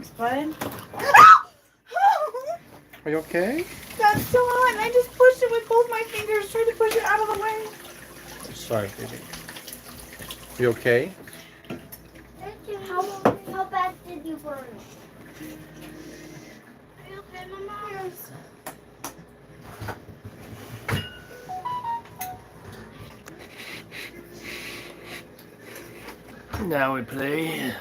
Thanks, bud. Are you okay? That's so hot. I just pushed it with both my fingers, trying to push it out of the way. Sorry, baby. You okay? How bad did you burn it? Are you okay, Mama? Yes. Now we play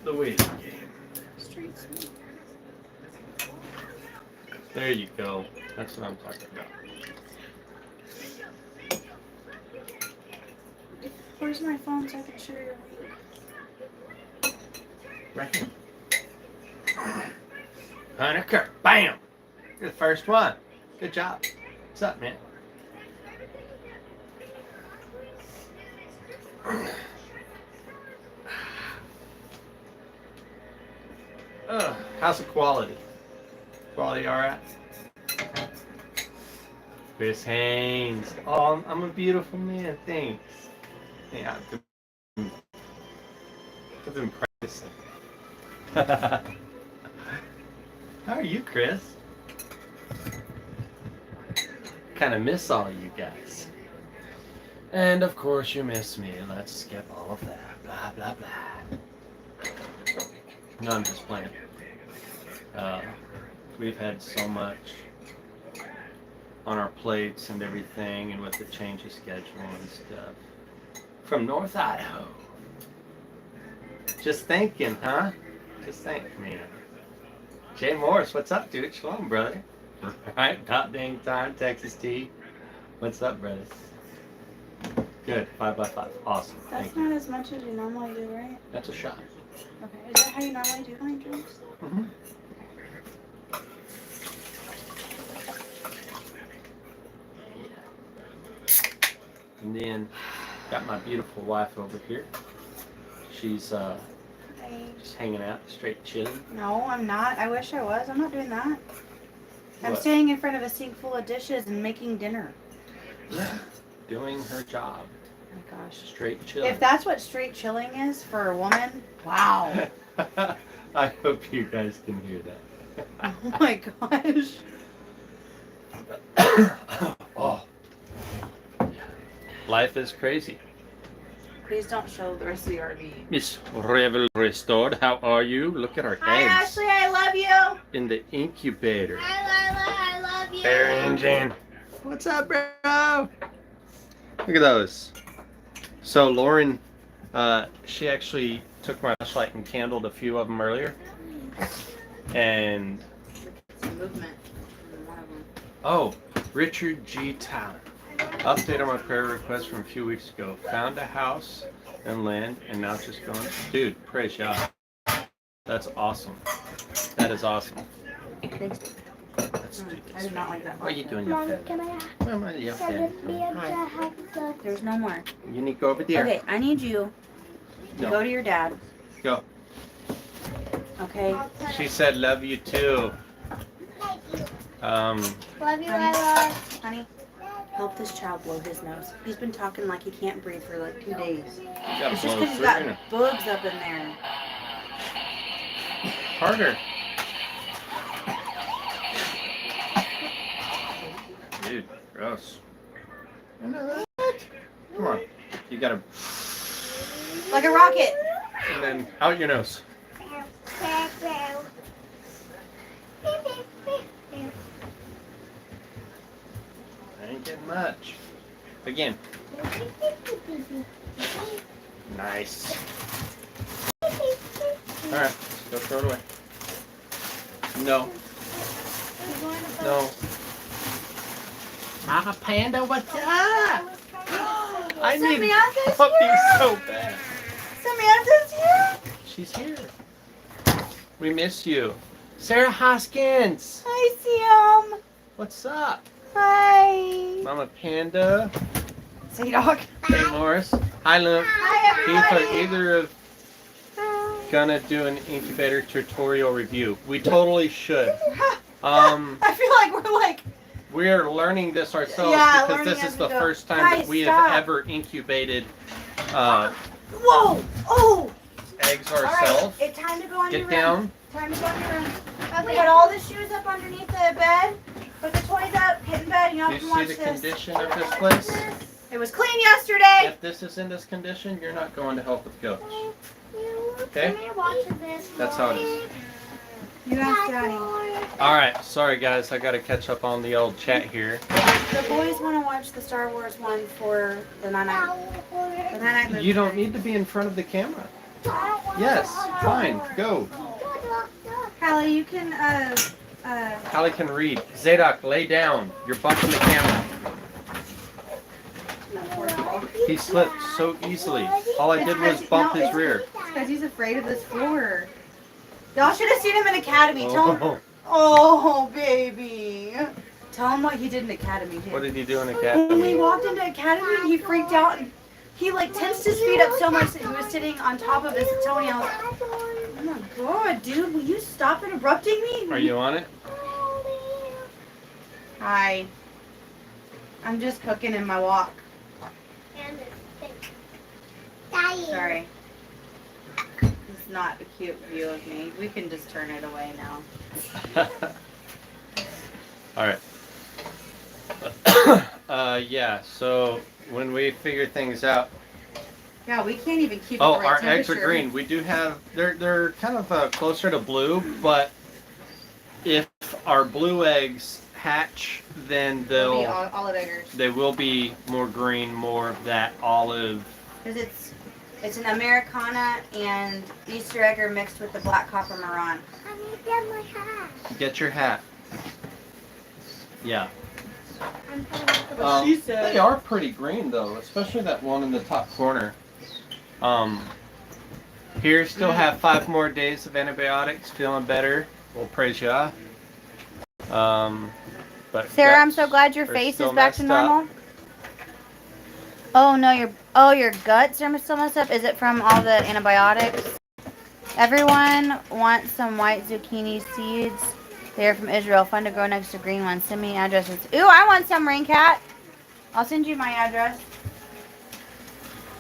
the waiting game. Street sweep. There you go. That's what I'm talking about. Where's my phone so I can share your week? Right here. Honecker. Bam! You're the first one. Good job. What's up, man? How's the quality? Quality alright? Chris Haynes. Oh, I'm a beautiful man. Thanks. Yeah, I've been practicing. How are you, Chris? Kind of miss all you guys. And of course you miss me. Let's skip all of that. Blah, blah, blah. No, I'm just playing. We've had so much on our plates and everything, and with the change of schedule and stuff. From North Idaho. Just thinking, huh? Just thinking, man. Jay Morris, what's up, dude? Shalom, brother. Right, top dang time, Texas T. What's up, brother? Good, 5x5. Awesome. That's not as much as you normally do, right? That's a shot. Okay, is that how you normally do my drinks? Mm-hmm. And then got my beautiful wife over here. She's just hanging out, straight chilling. No, I'm not. I wish I was. I'm not doing that. I'm What? standing in front of a sink full of dishes and making dinner. Yeah, doing her job. Oh my gosh. Straight chilling. If that's what straight chilling is for a woman, wow. I hope you guys can hear that. Oh my gosh. Oh. Life is crazy. Please don't show the rest of the RV. Miss Revel Restored, how are you? Look at our Hi, eggs Ashley. I love you. in the incubator. Hi, Lila. I love you. Bear engine. What's up, bro? Look at those. So Lauren, she actually took my flashlight and candled a few of them earlier. And Some movement. One of them. oh, Richard G. Talent. Update on my prayer request from a few weeks ago. Found a house and land, and now just going. Dude, praise God. That's awesome. That is awesome. Thanks. Let's do I this. did not like that. What are you doing? Mom, Your can I Mama, yeah, can yeah. it be able to have the... There's no more. You need to go over there. Okay, I need you to No. go to your dad. Go. Okay. She said, love you too. Thank you. Honey. Love you, Lila. Honey, help this child blow his nose. He's been talking like he can't breathe for like 2 days. You gotta It's just blow because he's through got it. bugs up in there. Harder. Dude, gross. Come on. You gotta, Like a rocket. and then out your nose. I ain't getting much. Again. Nice. Alright, go throw it away. No. No. Mama Panda, what's up? I need Samantha's puppies here. so bad. Samantha's here. She's here. We miss you. Sarah Hoskins. Hi, Sam. What's up? Hi. Mama Panda. Say dog. Hey Morris. Hi Luke. Hi, everybody. Either of gonna do an incubator tutorial review. We totally should. I feel like we're like. We're learning this ourselves Yeah, because learning this is as the we go. first time Guys, that we stop. have ever incubated Whoa! Oh! eggs All ourselves. right, it's time to go on your Get room. down. Time to go on your room. We got all the shoes up underneath the bed. Put the toys up. Get in bed. You know, You can see watch the this. condition of this place? It was clean yesterday. If this is in this condition, you're not going to help with Coach. Can Okay? I watch this? That's how it is. You asked Daddy. All right, sorry guys, I got to catch up on the old chat here. The boys want to watch the Star Wars one for the night. You don't need to be in front of the camera. Yes, fine, go. Hallie, you can Hallie can read. Zadok, lay down. You're bumping the camera. He slipped so easily. All I did was bump his rear. because he's afraid of this floor. Y'all should have seen him in Academy. Tell him. Oh, Oh, baby. Tell him what he did in Academy. what did he do in When Academy? we walked into Academy, he freaked out. And he like tensed his feet up so much that he was sitting on top of his toenails. Oh my god, dude, will you stop interrupting me? Are you on it? Hi. I'm just cooking in my walk. Sorry. It's not a cute view of me. We can just turn it away now. All right. Yeah, so when we figure things out. Yeah, we can't even keep Oh, the right our eggs are temperature. green. We do have, they're kind of closer to blue, but if our blue eggs hatch, then It'll be olive eggers. they will be more green, more of that olive. Because it's an Americana and Easter egger mixed with the black copper marron. I need to get my hat. Get your hat. Yeah. I'm trying to She said. They are pretty green though, especially that one in the top corner. Here still have 5 more days of antibiotics. Feeling better. We'll praise ya. But Sarah, I'm guts so glad your are face still is back to messed up. normal. Oh no, your guts are still messed up. Is it from all the antibiotics? Everyone wants some white zucchini seeds. They are from Israel. Fun to grow next to green ones. Send me addresses. Ooh, I want some, Rain Cat. I'll send you my address.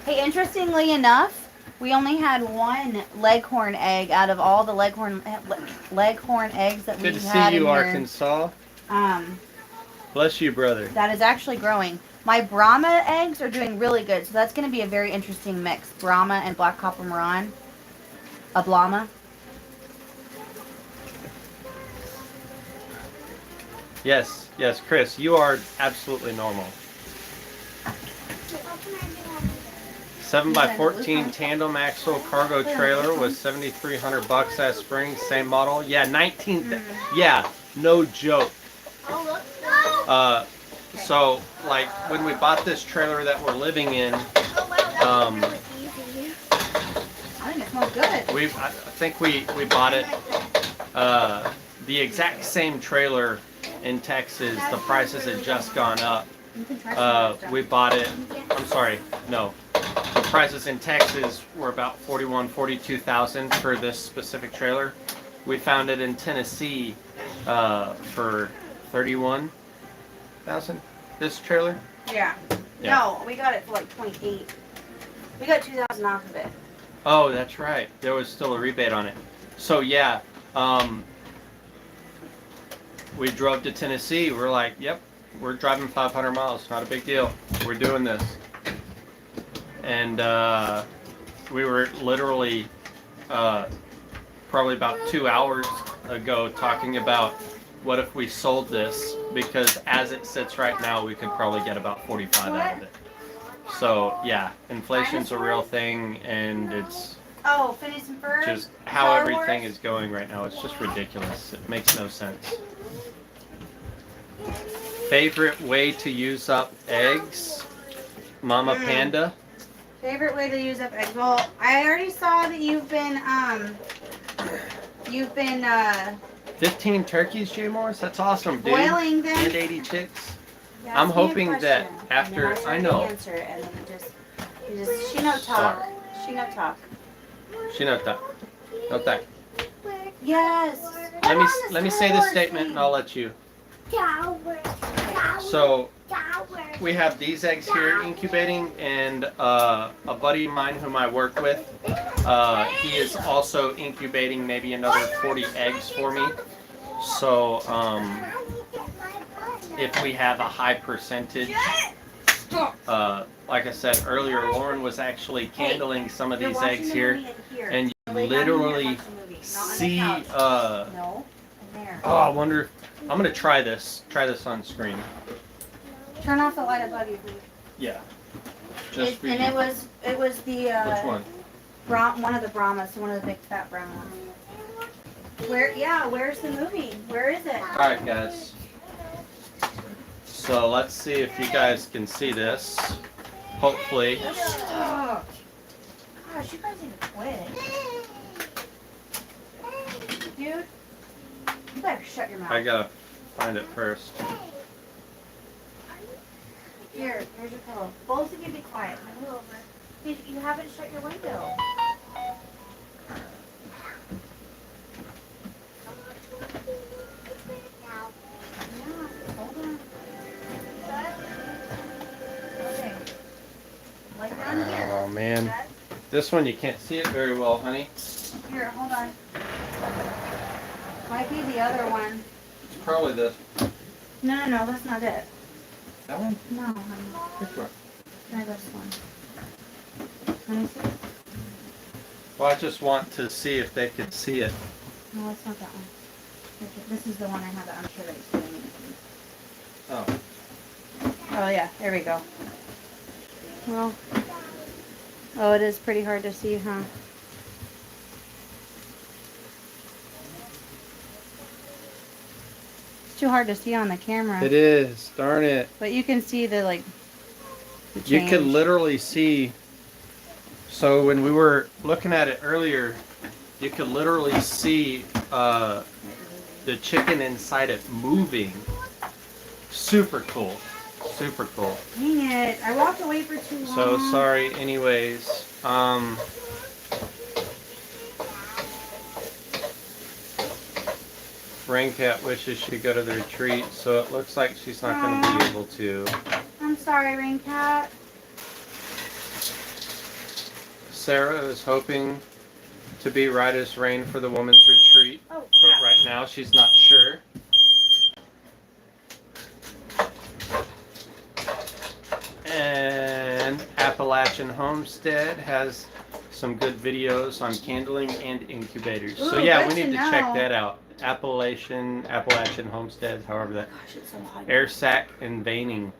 Hey, interestingly enough, we only had 1 leghorn egg out of all the leghorn eggs that we Good to had see you, in here. Arkansas. Bless you, brother. That is actually growing. My Brahma eggs are doing really good, so that's going to be a very interesting mix. Brahma and black copper marron. A Blama. Yes, yes, Chris, you are absolutely normal. 7x14 tandem axle cargo trailer was $7,300 that spring, same model. Yeah, 19. Yeah, no joke. So like when we bought this trailer that we're living in, I think it smells good. I think we bought it the exact same trailer in Texas. The prices had just gone up. You can try some We bought it. I'm sorry, no. The prices in Texas were about $42,000 for this specific trailer. We found it in Tennessee for $31,000. This trailer. Yeah. Yeah. No, we got it for like 28. We got 2,000 off of it. Oh, that's right. There was still a rebate on it. So yeah, we drove to Tennessee. We're like, yep, we're driving 500 miles. Not a big deal. We're doing this. And we were literally probably about 2 hours ago talking about what if we sold this, because as it sits right now, we could probably get about 45 out of it. So yeah, inflation's a real thing, and it's Oh, Phineas and Ferb? just how Star everything Wars? is going right now. It's just ridiculous. It makes no sense. Favorite way to use up eggs? Mama Panda. Favorite way to use up eggs? Well, I already saw that you've been 15 turkeys, Jay Morris? That's awesome, dude. boiling them. And 80 chicks. Yeah, I'm ask me a hoping that question, after- and then I I'll know. try to answer it, and then you just she no talk. Sorry. She no talk. Shinota. Nota. Yes. Let me say the statement and I'll let you. Tower. So we have these eggs here incubating, and a buddy of mine whom I work with, he is also incubating maybe another 40 eggs for me. So if we have a high percentage, like I said earlier, Lauren was actually candling some of these eggs here, and you literally see. Oh, I wonder. I'm gonna try this. Try this on screen. Turn off the light above you, please. Yeah. Just for And you. it was the Which one? one of the Brahmas, one of the big fat brown ones. Where's the movie? Where is it? All right, guys. So let's see if you guys can see this. Hopefully. Oh. Gosh, you guys need to quit. Dude, you better shut your mouth. I gotta find it first. Here's your pillow. Both of you be quiet. Move over. You haven't shut your window. Hold on. Okay. Lay down here. Oh man, this one you can't see it very well, honey. Here, hold on. Might be the other one. It's probably this. No, that's not it. That one? No, honey. Which one? Try this one. Let me see. Well, I just want to see if they could see it. No, it's not that one. This is the one I have that I'm sure that it's doing. Oh. Oh yeah, there we go. Well, oh, it is pretty hard to see, huh? It's too hard to see on the camera. It is. Darn it. But you can see the like. The You change. can literally see. So when we were looking at it earlier, you could literally see the chicken inside it moving. Super cool. Super cool. Dang it! I walked away for too long. So sorry. Anyways, Raincat wishes she'd go to the retreat, so it looks like she's not going to be able to. I'm sorry, Raincat. Sarah is hoping to be right as rain for the women's retreat, Oh, but crap. right now she's not sure. And Appalachian Homestead has some good videos on candling and incubators. So Ooh, yeah, good we need to to check know. that out. Appalachian Homestead, however that. Gosh, it's so hot. Air sac and veining.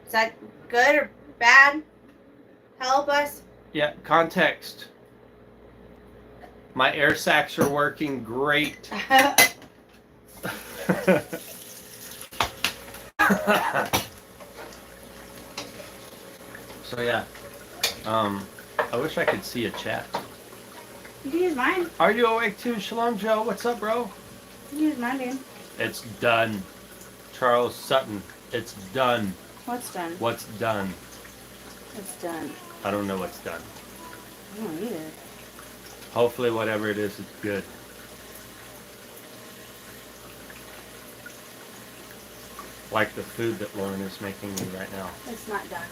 Is that good or bad? Help us. Yeah, context. My air sacs are working great. So yeah, I wish I could see a chat. You can use mine. Are you awake too? Shalom Joe, what's up, bro? You can use mine, dude. It's done. Charles Sutton, it's done. What's done? What's done? It's done. I don't know what's done. I don't either. Hopefully whatever it is, it's good. Like the food that Lauren is making me right now. It's not done.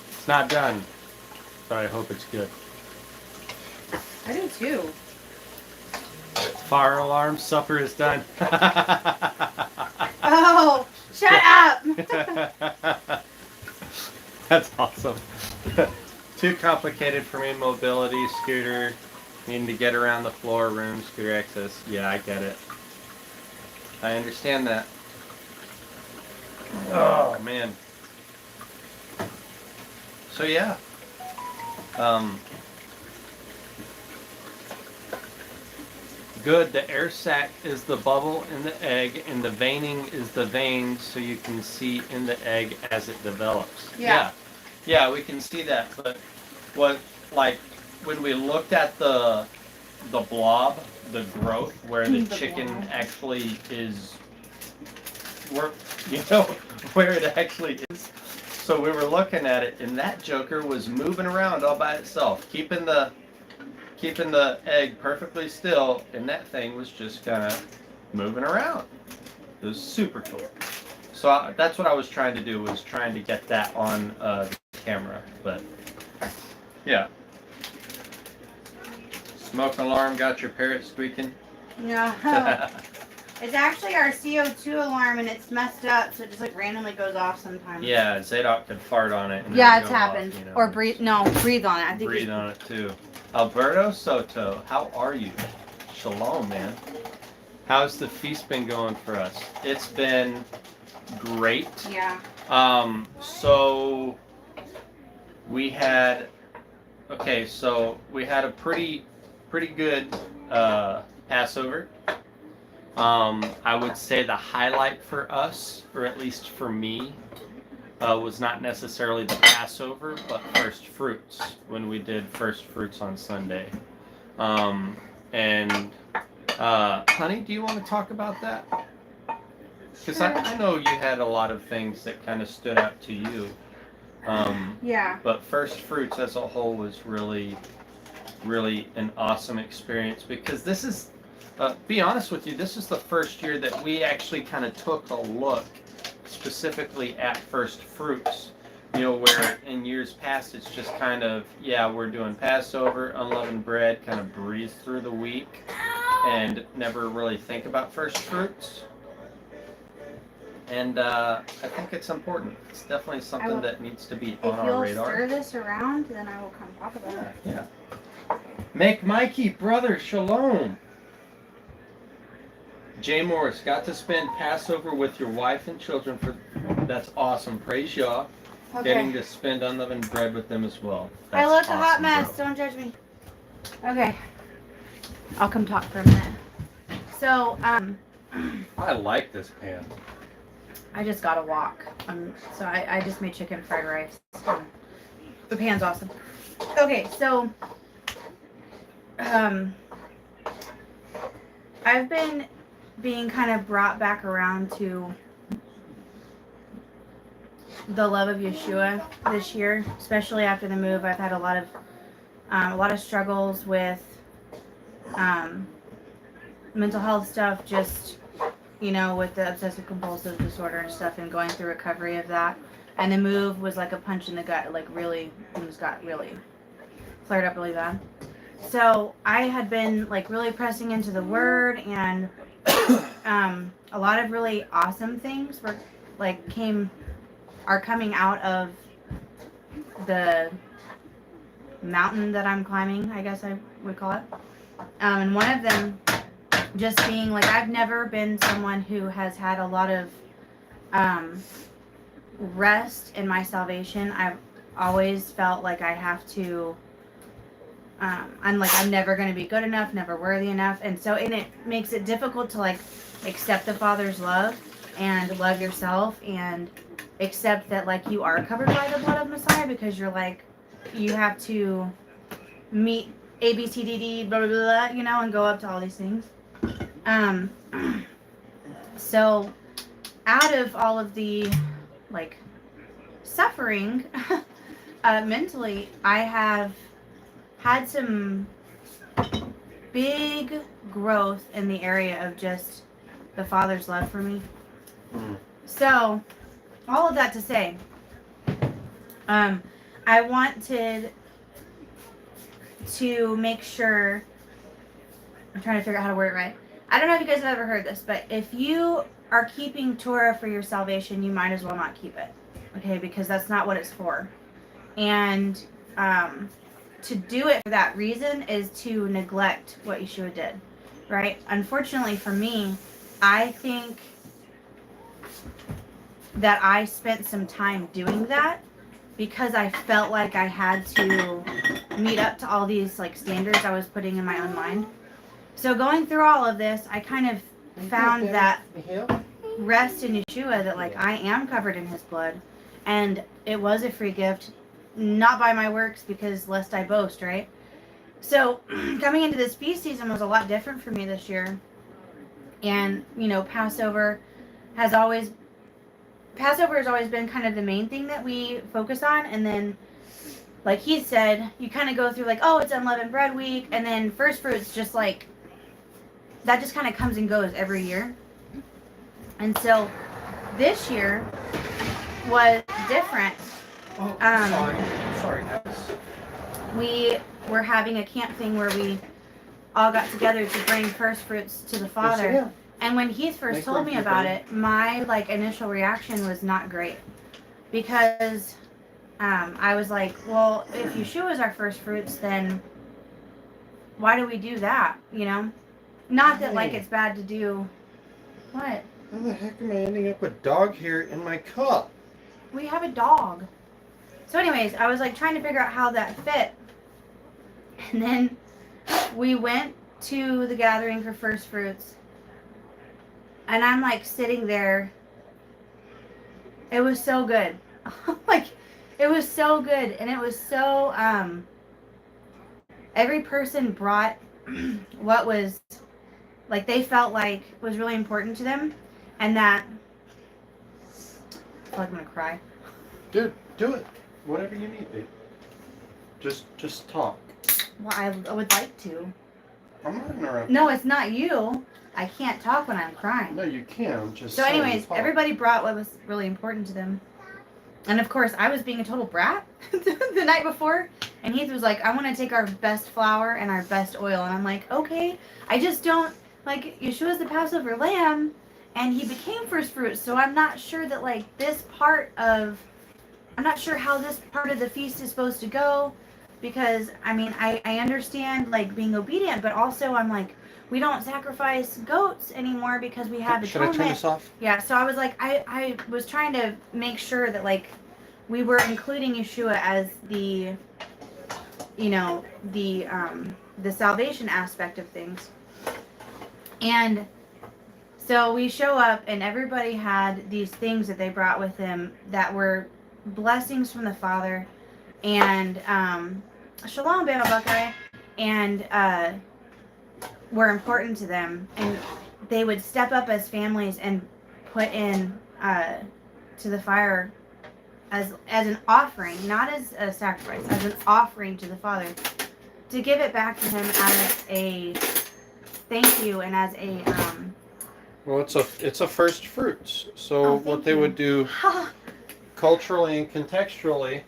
It's not done, but I hope it's good. I do too. Fire alarm, supper is done. Oh, shut up! That's awesome. Too complicated for me. Mobility, scooter, needing to get around the floor, room, scooter access. Yeah, I get it. I understand that. Oh, man. So, yeah. Good. The air sac is the bubble in the egg, and the veining is the vein, so you can see in the egg as it develops. Yeah. Yeah, we can see that. But what, like, when we looked at the blob, the growth, where the The chicken blob. actually is, where it actually is. So we were looking at it, and that joker was moving around all by itself, keeping the egg perfectly still, and that thing was just kind of moving around. It was super cool. So that's what I was trying to do, was trying to get that on the camera. But yeah, smoke alarm got your parrot squeaking. No. It's actually our CO2 alarm, and it's messed up, so it just like randomly goes off sometimes. Yeah, Zadok could fart on it. And Yeah, it it's would go happened. off, you know. Or breathe. No, breathe on it. I think. Breathe on it too. Alberto Soto, how are you? Shalom, man. How's the feast been going for us? It's been great. Yeah. So we had a pretty good Passover. I would say the highlight for us, or at least for me, was not necessarily the Passover, but first fruits, when we did first fruits on Sunday. Honey, do you want to talk about that? Because I know you had a lot of things that kind of stood out to you. Yeah. But first fruits as a whole was really, really an awesome experience, because this is, be honest with you, this is the first year that we actually kind of took a look specifically at first fruits. You know, where in years past it's just kind of, yeah, we're doing Passover, unleavened bread, kind of breeze through the week and never really think about first fruits. And I think it's important. It's definitely something that needs to be on our radar. If you'll stir this around, then I will come talk about it. Yeah. Make Mikey, brother, shalom. Jay Morris, got to spend Passover with your wife and children. That's awesome. Praise Yah. Okay. Getting to spend unleavened bread with them as well. I look a hot awesome, mess. bro. Don't judge me. Okay. I'll come talk for a minute. So, I like this pan. I just got a wok. So I just made chicken fried rice. The pan's awesome. Okay, so I've been being kind of brought back around to the love of Yeshua this year, especially after the move. I've had a lot of struggles with mental health stuff, just, you know, with the obsessive compulsive disorder and stuff, and going through recovery of that. And the move was like a punch in the gut. Like, really, things got really flared up really bad. So I had been like really pressing into the Word, and a lot of really awesome things were like are coming out of the mountain that I'm climbing, I guess I would call it. And one of them just being like, I've never been someone who has had a lot of rest in my salvation. I've always felt like I have to, I'm never going to be good enough, never worthy enough. And so it makes it difficult to like accept the Father's love and love yourself and accept that like you are covered by the blood of Messiah, because you're like, you have to meet A, B, C, D, D, blah, blah, blah, you know, and go up to all these things. So out of all of the like suffering mentally, I have had some big growth in the area of just the Father's love for me. So all of that to say, I wanted to make sure, I'm trying to figure out how to word it right. I don't know if you guys have ever heard this, but if you are keeping Torah for your salvation, you might as well not keep it. Okay, because that's not what it's for. And to do it for that reason is to neglect what Yeshua did, right? Unfortunately for me, I think that I spent some time doing that because I felt like I had to meet up to all these like standards I was putting in my own mind. So going through all of this, I kind of found that rest in Yeshua, that like I am covered in his blood, and it was a free gift, not by my works, because lest I boast, right? So coming into this feast season was a lot different for me this year. And, you know, Passover has always been kind of the main thing that we focus on. And then, like he said, you kind of go through like, oh, it's unleavened bread week. And then first fruits just like, that just kind of comes and goes every year. And so this year was different. Oh, sorry, guys. We were having a camp thing where we all got together to bring first fruits to the Father. And when Heath first told me about it, my like initial reaction was not great because I was like, well, if Yeshua is our first fruits, then why do we do that? You know, not that like it's bad to do. What? How the heck am I ending up with dog hair in my cup? We have a dog. So, anyways, I was like trying to figure out how that fit, and then we went to the gathering for first fruits, and I'm like sitting there. It was so good. Like, it was so good, and it was so every person brought what was like they felt like was really important to them, and that I feel like I'm gonna cry. Dude, do it. Whatever you need, babe. Just talk. Well, I would like to. I'm not interrupting. No, it's not you. I can't talk when I'm crying. No, you can. Just So, anyways, talk. everybody brought what was really important to them. And of course, I was being a total brat the night before. And Heath was like, I want to take our best flour and our best oil. And I'm like, okay. I just don't, like, Yeshua's the Passover lamb. And he became first fruits. So I'm not sure that, like, I'm not sure how this part of the feast is supposed to go. Because, I mean, I understand, like, being obedient. But also, I'm like, we don't sacrifice goats anymore because we have atonement. Should I turn this off? Yeah, so I was like, I was trying to make sure that, like, we were including Yeshua as the, you know, the salvation aspect of things. And so we show up, and everybody had these things that they brought with them that were blessings from the Father, and Shalom Bama Buckeye, and were important to them, and they would step up as families and put in to the fire as an offering, not as a sacrifice, as an offering to the Father, to give it back to Him as a thank you and as a Well, it's a first fruits. So what they would do culturally and contextually,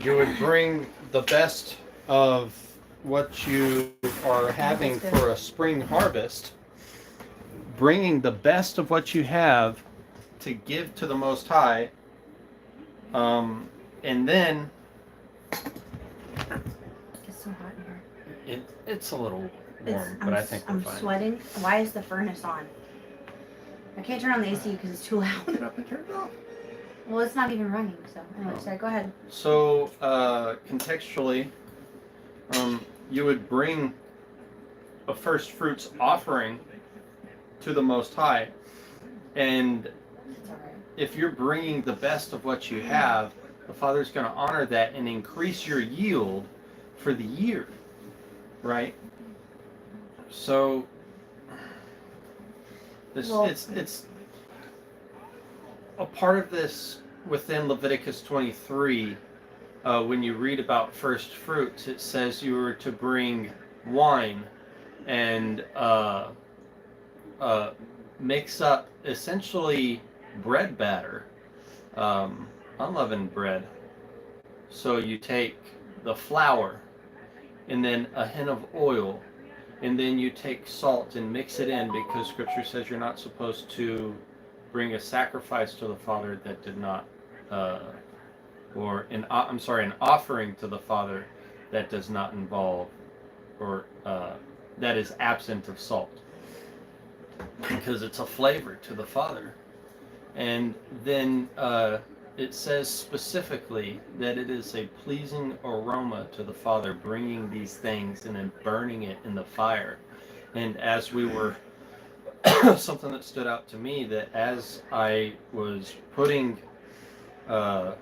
you would bring the best of what you are having for a spring harvest, bringing the best of what you have to give to the Most High, and then it's so hot in here. it's a little warm, but I think we're I'm fine. sweating. Why is the furnace on? I can't turn on the AC because it's too loud. Get up and turn it off. Well, it's not even running. So anyway, sorry. Go ahead. So contextually, you would bring a first fruits offering to the Most High, and It's all right. if you're bringing the best of what you have, the Father's going to honor that and increase your yield for the year, right? So it's a part of this within Leviticus 23. When you read about first fruits, it says you were to bring wine and mix up essentially bread batter, unleavened bread. So you take the flour and then a hin of oil, and then you take salt and mix it in, because Scripture says you're not supposed to bring a sacrifice to the Father that did not, an offering to the Father that does not involve, or that is absent of salt, because it's a flavor to the Father. And then it says specifically that it is a pleasing aroma to the Father, bringing these things and then burning it in the fire. And as we were, something that stood out to me, that as I was putting the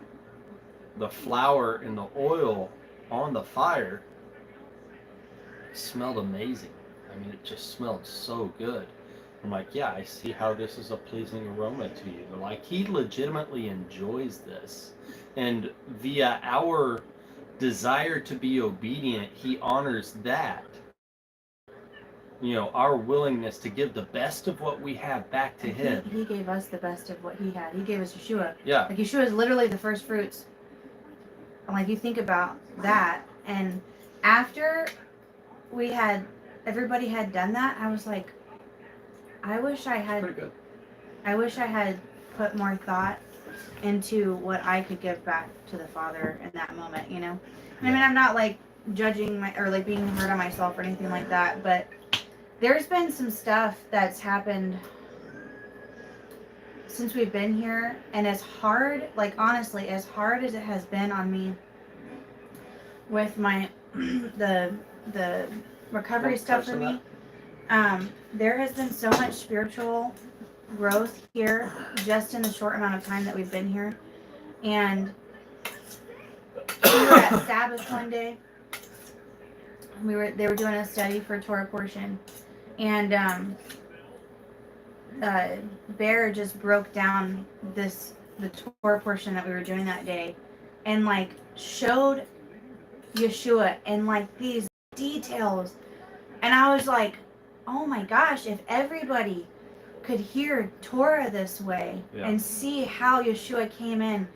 flour and the oil on the fire, it smelled amazing. I mean, it just smelled so good. I'm like, yeah, I see how this is a pleasing aroma to you. Like, he legitimately enjoys this. And via our desire to be obedient, he honors that. our willingness to give the best of what we have back to Him. He gave us the best of what He had. He gave us Yeshua. Yeah. Like Yeshua is literally the first fruits. And like you think about that, and after everybody had done that, I was like, I wish I had. Pretty good. I wish I had put more thought into what I could give back to the Father in that moment. I mean, I'm not like judging or like being hard on myself or anything like that, but there's been some stuff that's happened since we've been here, and as hard, like honestly, as hard as it has been on me with my the recovery stuff for me, there has been so much spiritual growth here just in the short amount of time that we've been here. And we were at Sabbath one day. They were doing a study for Torah portion, and Bear just broke down the Torah portion that we were doing that day, and like showed Yeshua and like these details, and I was like, oh my gosh, if everybody could hear Torah this way and see how Yeshua came in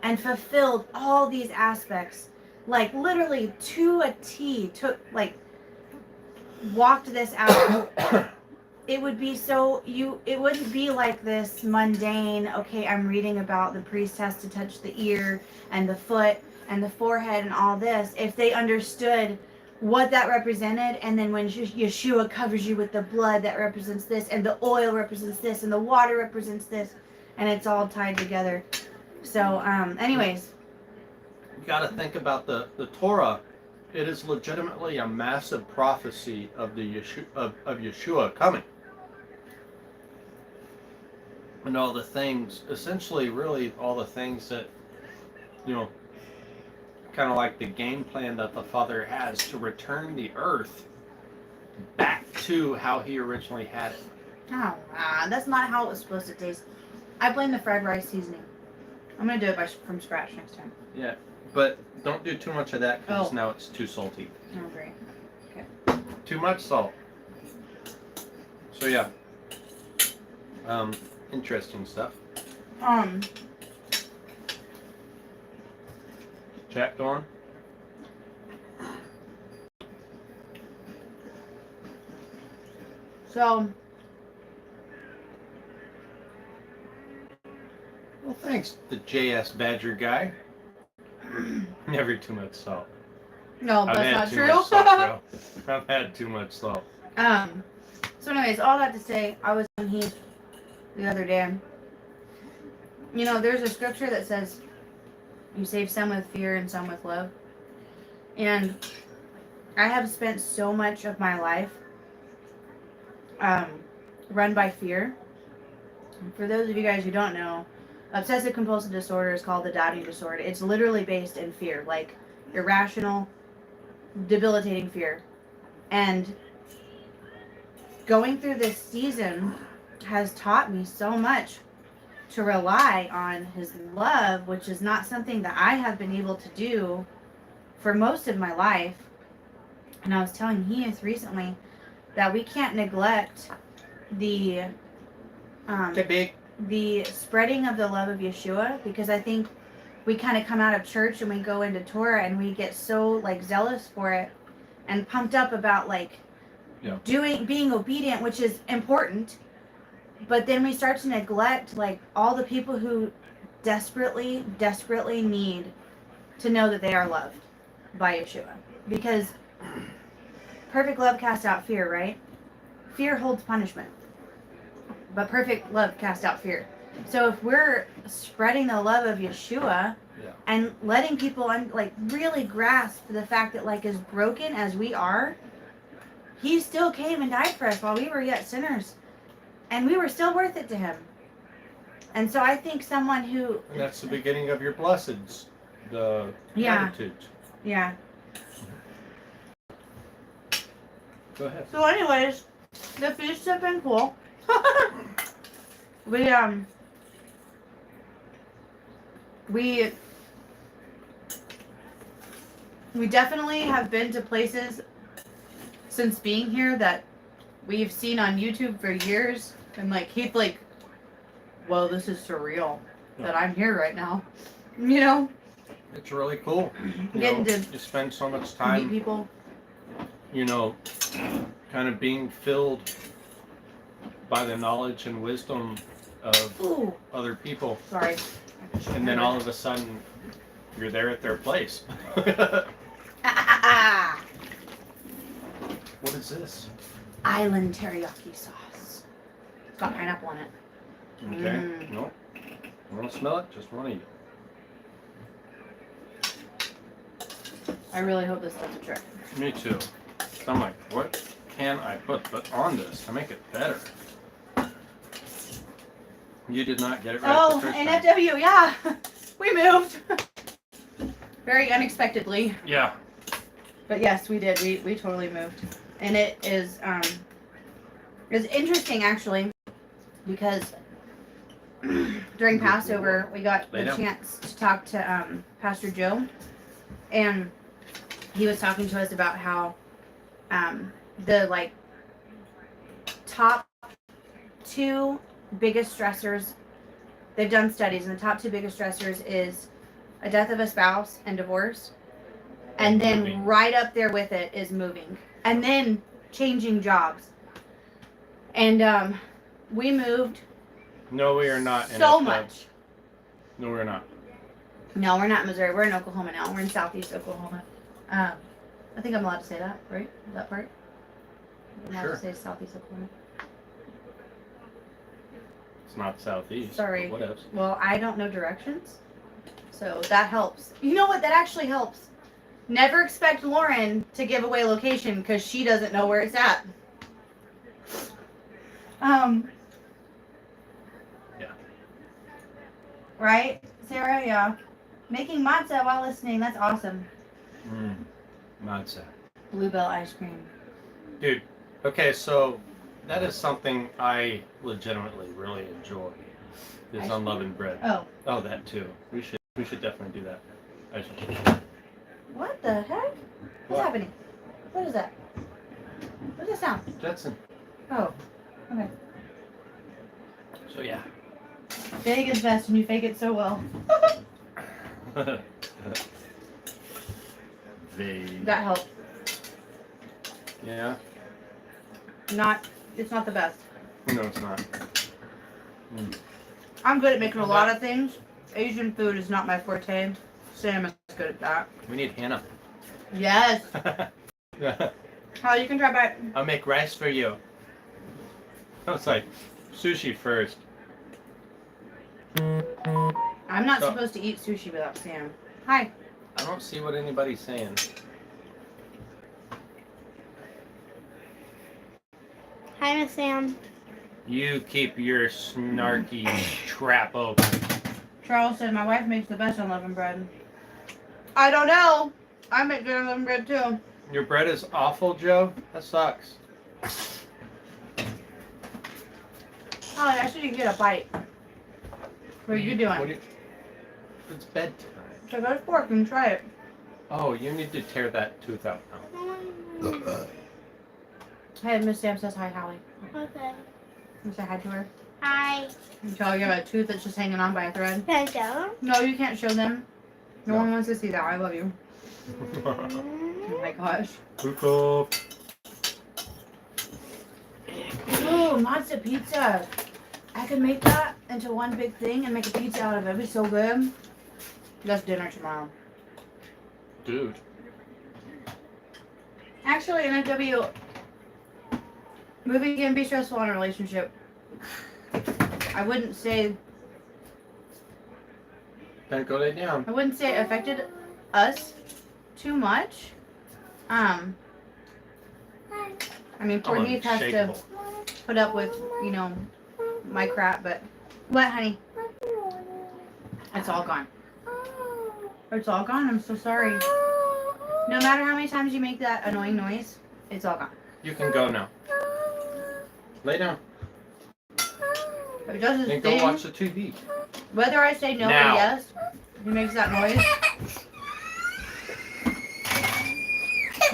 and fulfilled all these aspects, like literally to a T, walked this out. It would be it wouldn't be like this mundane, okay, I'm reading about the priest has to touch the ear and the foot and the forehead and all this, if they understood what that represented, and then when Yeshua covers you with the blood, that represents this, and the oil represents this, and the water represents this, and it's all tied together. So, anyways. You got to think about the Torah. It is legitimately a massive prophecy of the Yeshua coming. And all the things, essentially, really all the things that, kind of like the game plan that the Father has to return the earth back to how He originally had it. Oh, that's not how it was supposed to taste. I blame the fried rice seasoning. I'm going to do it from scratch next time. Yeah, but don't do too much of that because now it's too salty. Oh, great. Okay. Too much salt. So, yeah. Interesting stuff. Chat going? So. Well, thanks, the JS Badger guy. Never too much salt. No, that's not true. I've had too much salt. So anyways, all that to say, I was in Heath the other day. There's a scripture that says, you save some with fear and some with love. And I have spent so much of my life run by fear. For those of you guys who don't know, obsessive compulsive disorder is called the doubting disorder. It's literally based in fear, like irrational, debilitating fear. And going through this season has taught me so much to rely on His love, which is not something that I have been able to do for most of my life. And I was telling Heath recently that we can't neglect the spreading of the love of Yeshua, because I think we kind of come out of church and we go into Torah and we get so like zealous for it and pumped up about being obedient, which is important, but then we start to neglect like all the people who desperately need to know that they are loved by Yeshua, because perfect love casts out fear, right? Fear holds punishment, but perfect love casts out fear. So if we're spreading the love of Yeshua and letting people really grasp the fact that like as broken as we are, He still came and died for us while we were yet sinners, and we were still worth it to Him. And so I think someone who... And that's the beginning of your blesseds, the gratitude. Yeah. Go ahead. So anyways, the feasts have been cool. We definitely have been to places since being here that we've seen on YouTube for years. And like he's like, well, this is surreal that I'm here right now. You know? It's really cool. You Getting know, to you spend so much meet time, people. you know, kind of being filled by the knowledge and wisdom of Ooh, other people. sorry. And then all of a sudden, you're there at their place. What is this? Island teriyaki sauce. It's got pineapple on it. Okay. No. I want to smell it. Just want to eat it. I really hope this does the trick. Me too. So I'm like, what can I put on this to make it better? You did not get it right Oh, the first and time. FW, yeah. We moved. Very unexpectedly. Yeah. But yes, we did. We totally moved. And it is interesting actually because during Passover we got the chance to talk to Pastor Joe, and he was talking to us about how the like top 2 biggest stressors, they've done studies, and the top 2 biggest stressors is a death of a spouse and divorce, and then moving. right up there with it is moving, and then changing jobs. And we moved No, we are not. so much. No, we're not. No, we're not in Missouri. We're in Oklahoma now. We're in southeast Oklahoma. I think I'm allowed to say that, right? That part? I'm allowed Sure. to say southeast Oklahoma. It's not southeast. Sorry. What else? Well, I don't know directions, so that helps. You know what? That actually helps. Never expect Lauren to give away location because she doesn't know where it's at. Yeah. Right, Sarah? Yeah. Making matzah while listening. That's awesome. Matzah. Bluebell ice cream. Dude, okay, so that is something I legitimately really enjoy. Is Ice unleavened bread. Oh. Oh, that too. We should definitely do that. I should. What the heck? What's happening? What is that? What's that sound? Jetson. Oh. Okay. So yeah. Fake is best and you fake it so well. That helped. Yeah. It's not the best. No, it's not. I'm good at making a lot of things. Asian food is not my forte. Sam is good at that. We need Hannah. Yes. How you can try by. I'll make rice for you. I was like, sushi first. I'm not supposed to eat sushi without Sam. Hi. I don't see what anybody's saying. Hi, Miss Sam. You keep your snarky trap open. Charles said my wife makes the best unleavened bread. I don't know. I make good unleavened bread too. Your bread is awful, Joe? That sucks. Oh, I shouldn't get a bite. What are you doing? It's bedtime. So go to fork and try it. Oh, you need to tear that tooth out now. Hey, Miss Sam says hi, Hallie. Okay. You say hi to her. Hi. You tell her you have a tooth that's just hanging on by a thread. Hello. No, you can't show them. No No. one wants to see that. I love you. Oh my gosh. Hook up. Ooh, matzo pizza. I could make that into one big thing and make a pizza out of it. It'd be so good. That's dinner tomorrow. Dude. Actually, NFW, moving can be stressful in a relationship. I wouldn't say Don't go lay down. it affected us too much. I mean, poor Heath has to Unshakable. put up with, my crap, but what, honey? It's all gone. It's all gone. I'm so sorry. No matter how many times you make that annoying noise, it's all gone. You can go now. Lay down. If it doesn't Then go sting, watch the TV. whether I say no Now. or yes, he makes that noise.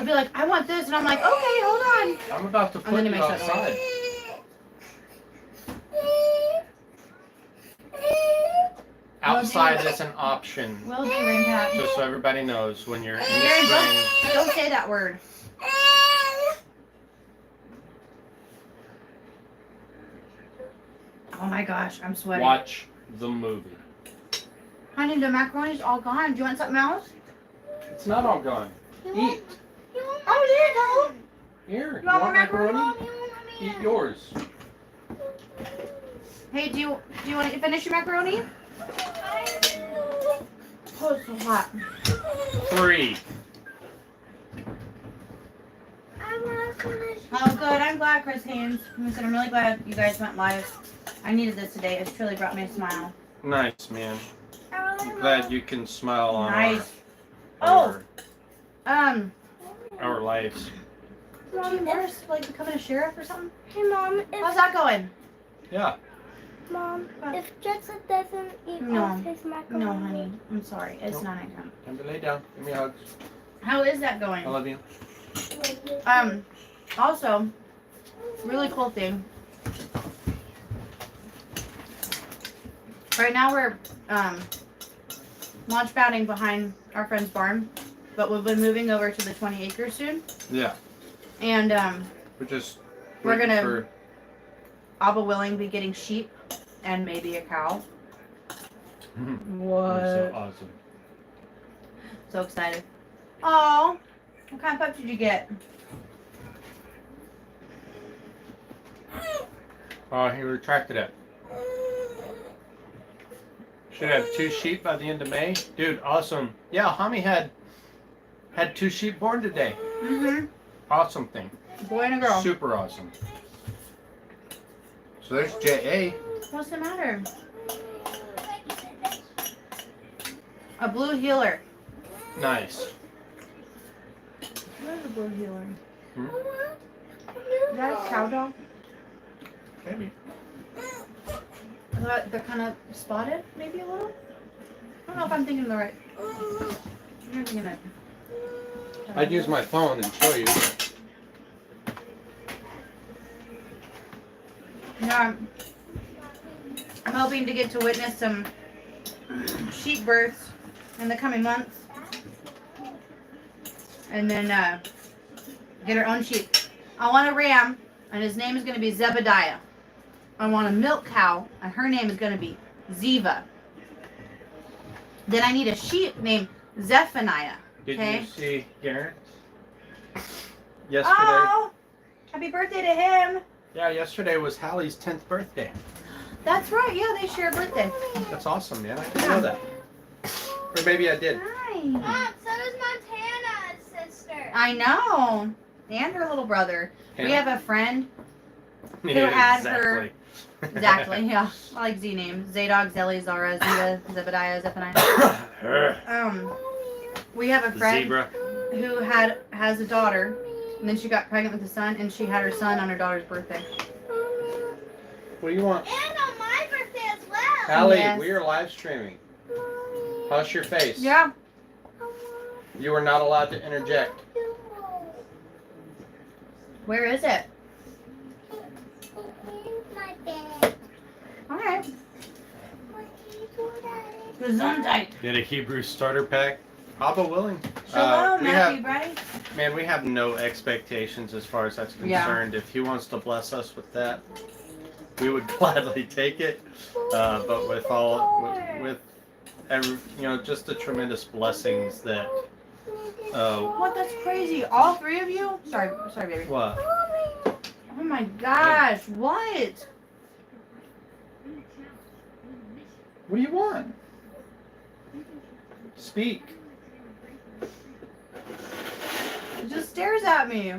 He'll be like, I want this, and I'm like, okay, hold on. I'm about to And put then he you makes that outside. Outside is an option. Will do, Rain Cat. Just so everybody knows, when you're in the Aaron, spring. don't say that word. Oh my gosh, I'm sweating. Watch the movie. Honey, the macaroni's all gone. Do you want something else? It's not all gone. Eat. Oh, Here. you want more macaroni? Eat yours. Hey, do you want to finish your macaroni? Oh, it's so hot. 3. Oh, good. I'm glad, Chris Haynes. Listen, I'm really glad you guys went live. I needed this today. It's truly brought me a smile. Nice, man. I'm glad you can smile on Nice. our Oh, lives. Jim Morris, like becoming a sheriff or something? Hey, Mom. How's that going? Yeah. Mom, if Jackson doesn't eat No. off his macaroni. No, honey. I'm sorry. It's Nope. not nighttime. Time to lay down. Give me hugs. How is that going? I love you. Also, really cool thing. Right now we're launch padding behind our friend's barn, but we'll be moving over to the 20 acres soon. Yeah. And We're just We're waiting gonna- for- Abba willing be getting sheep and maybe a cow. So awesome. So excited. Oh, what kind of pup did you get? Oh, he retracted it. Should have 2 sheep by the end of May. Dude, awesome. Yeah, Hami had 2 sheep born today. Mm-hmm. Awesome thing. Boy and a girl. Super awesome. So there's J.A. What's the matter? A blue healer. Nice. Where's the blue healer? Hmm? Is that a cow dog? Maybe. They're kind of spotted, maybe a little? I don't know if I'm thinking the right. You're thinking it. I'd use my phone and show you. Yeah, I'm hoping to get to witness some sheep births in the coming months. And then get our own sheep. I want a ram, and his name is going to be Zebediah. I want a milk cow, and her name is going to be Ziva. Then I need a sheep named Zephaniah. Did Okay. you see Garrett? Yesterday. Oh, happy birthday to him. Yeah, yesterday was Hallie's 10th birthday. That's right. Yeah, they share a birthday. That's awesome, man. I didn't know that. Or maybe I did. Nice. Mom, so does Montana's sister. I know. And her little brother. We Hannah? have a friend. Yeah, had her- Exactly, yeah. I like Z names. Zadok, Zelly, Zara, Ziva, Zebediah, Zephaniah. We have a friend Zebra. who has a daughter, and then she got pregnant with a son, and she had her son on her daughter's birthday. What do you want? And on my birthday as well. Hallie, Yes. we are live streaming. Hush your face. Yeah. You are not allowed to interject. Where is it? My bed. All right. Gesundheit. Get a Hebrew starter pack. Abba willing. Shalom, we Matthew, have, right? man, we have no expectations as far as that's Yeah. concerned. If he wants to bless us with that, we would gladly take it. But with every, just the tremendous blessings that. What? That's crazy. All three of you? Sorry, baby. What? Oh my gosh, what? What do you want? Speak. It just stares at me.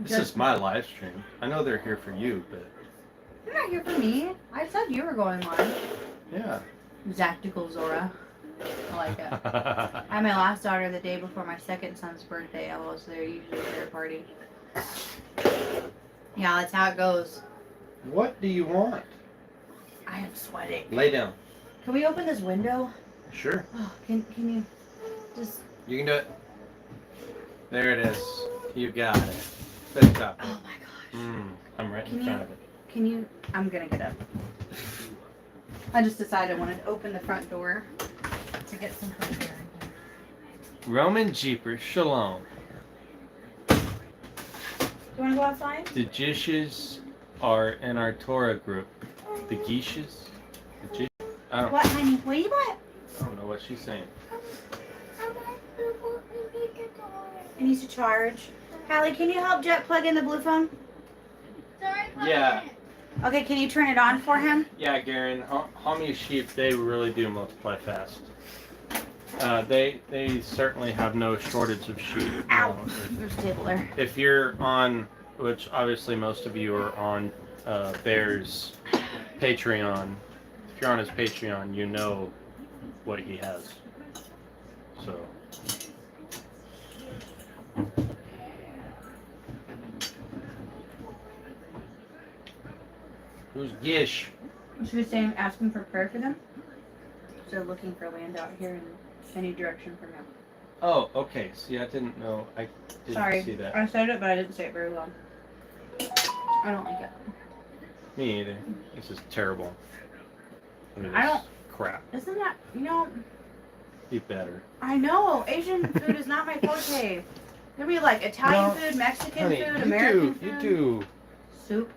This is my live stream. I know they're here for you, but You're not here for me. I said you were going live. yeah. Zactical Zora. I like it. I had my last daughter the day before my second son's birthday. I was there usually at their party. Yeah, that's how it goes. What do you want? I am sweating. Lay down. Can we open this window? Sure. Oh, can you? Just. You can do it. There it is. You got it. Good job. Oh my gosh. I'm right in front of it. Can you? I'm gonna get up. I just decided I wanted to open the front door to get some fresh air in here. Roman Jeepers Shalom. You wanna go outside? The Jishes are in our Torah group. The Geishes? The Jish? I don't What, honey? What do you want? I don't know what she's saying. It needs to charge. Hallie, can you help Jet plug in the blue phone? Yeah. Okay, can you turn it on for him? Yeah, Garen. Homie sheep, they really do multiply fast. They certainly have no shortage of sheep. Ow! There's a table there. If you're on, which obviously most of you are on Bear's Patreon, if you're on his Patreon, you know what he has. So. Who's Gish? She was saying, asking for prayer for them. So looking for land out here in any direction from him. Oh, okay. See, I didn't know. I didn't see that. I said it, but I didn't say it very well. I don't like it. Me either. This is terrible. I don't. Crap. Isn't that, you know? Be better. I know. Asian food is not my forte. There'll be like Italian food, Mexican Honey, food, American food. You do. Soup.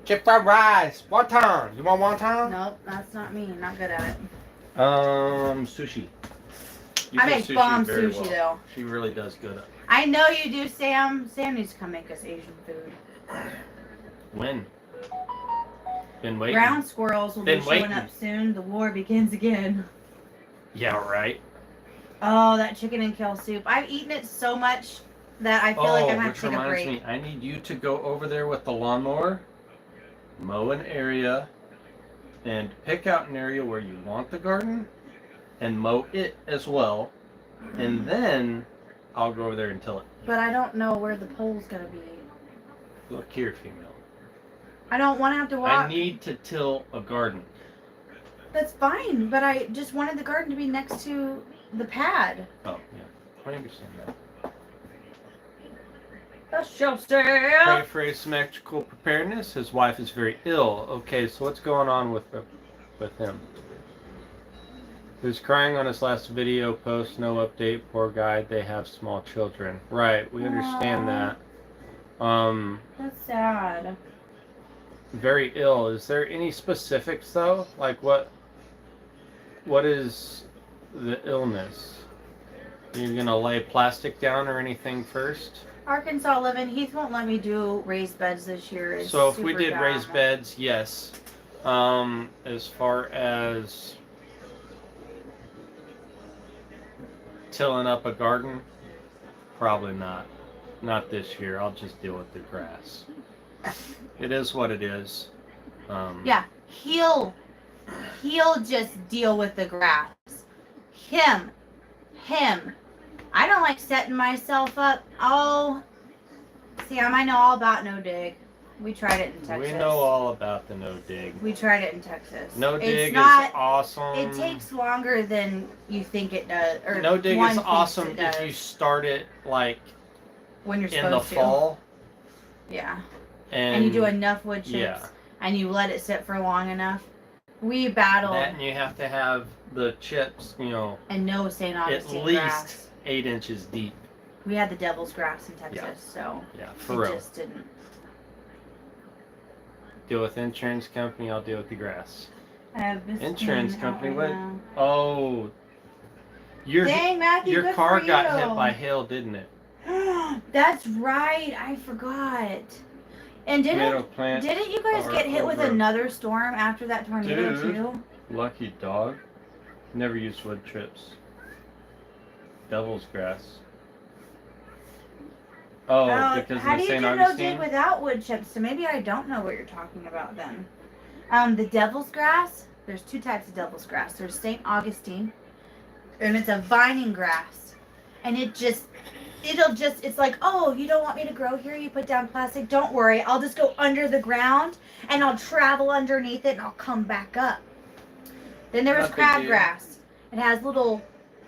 Chip fried rice. Wonton. You want wonton? Nope, that's not me. Not good at it. Sushi. You I do make bomb very sushi well. though. She really does good at. I know you do, Sam. Sam needs to come make us Asian food. When? Been waiting. Ground squirrels will be Been showing waiting. up soon. The war begins again. Yeah, right. Oh, that chicken and kale soup. I've eaten it so much that I feel like I'm going to take a break. Me, I need you to go over there with the lawnmower, mow an area, and pick out an area where you want the garden, and mow it as well, and then I'll go over there and till it. But I don't know where the pole's going to be. Look here, female. I don't want to have to walk. I need to till a garden. That's fine, but I just wanted the garden to be next to the pad. Oh, yeah. I understand that. That's so Pray sad. for asymmetrical preparedness. His wife is very ill. Okay, so what's going on with him? He was crying on his last video post. No update. Poor guy. They have small children. Right. We understand that. That's sad. Very ill. Is there any specifics though? Like what is the illness? Are you gonna lay plastic down or anything first? Arkansas living. Heath won't let me do raised beds this year. It's So if we super did bad. raised beds, yes. As far as tilling up a garden, probably not. Not this year. I'll just deal with the grass. It is what it is. Yeah, he'll just deal with the grass. Him. I don't like setting myself up. Oh, Sam, I know all about no dig. We tried it in Texas. We know all about the no dig. We tried it in Texas. No dig It's not, is awesome. It takes longer than you think it does. Or no dig one is thinks awesome it if does you start it like when you're in the supposed to. fall. Yeah. And And you do enough wood chips. Yeah. And you let it sit for long enough. We battled. That, and you have to have the chips, and no St. at Augustine least grass. 8 inches deep. We had the devil's grass in Texas, Yeah. so Yeah, it for real. just didn't. Deal with insurance company, I'll deal with the grass. I have this Insurance thing out company, right what? now. Oh, your Dang, Matthew, your good car for got you. hit by hail, didn't it? That's right. I forgot. And Tomato didn't plant you guys are get hit with over. another storm after that tornado Dude. too? Lucky dog. Never used wood chips. Devil's grass. Oh, because how of do you St. do no Augustine? dig without wood chips? So maybe I don't know what you're talking about then. The devil's grass. There's two types of devil's grass. There's St. Augustine, and it's a vining grass, and it's like, oh, you don't want me to grow here? You put down plastic? Don't worry, I'll just go under the ground and I'll travel underneath it and I'll come back up. Then there was Not big deal. crabgrass. It has little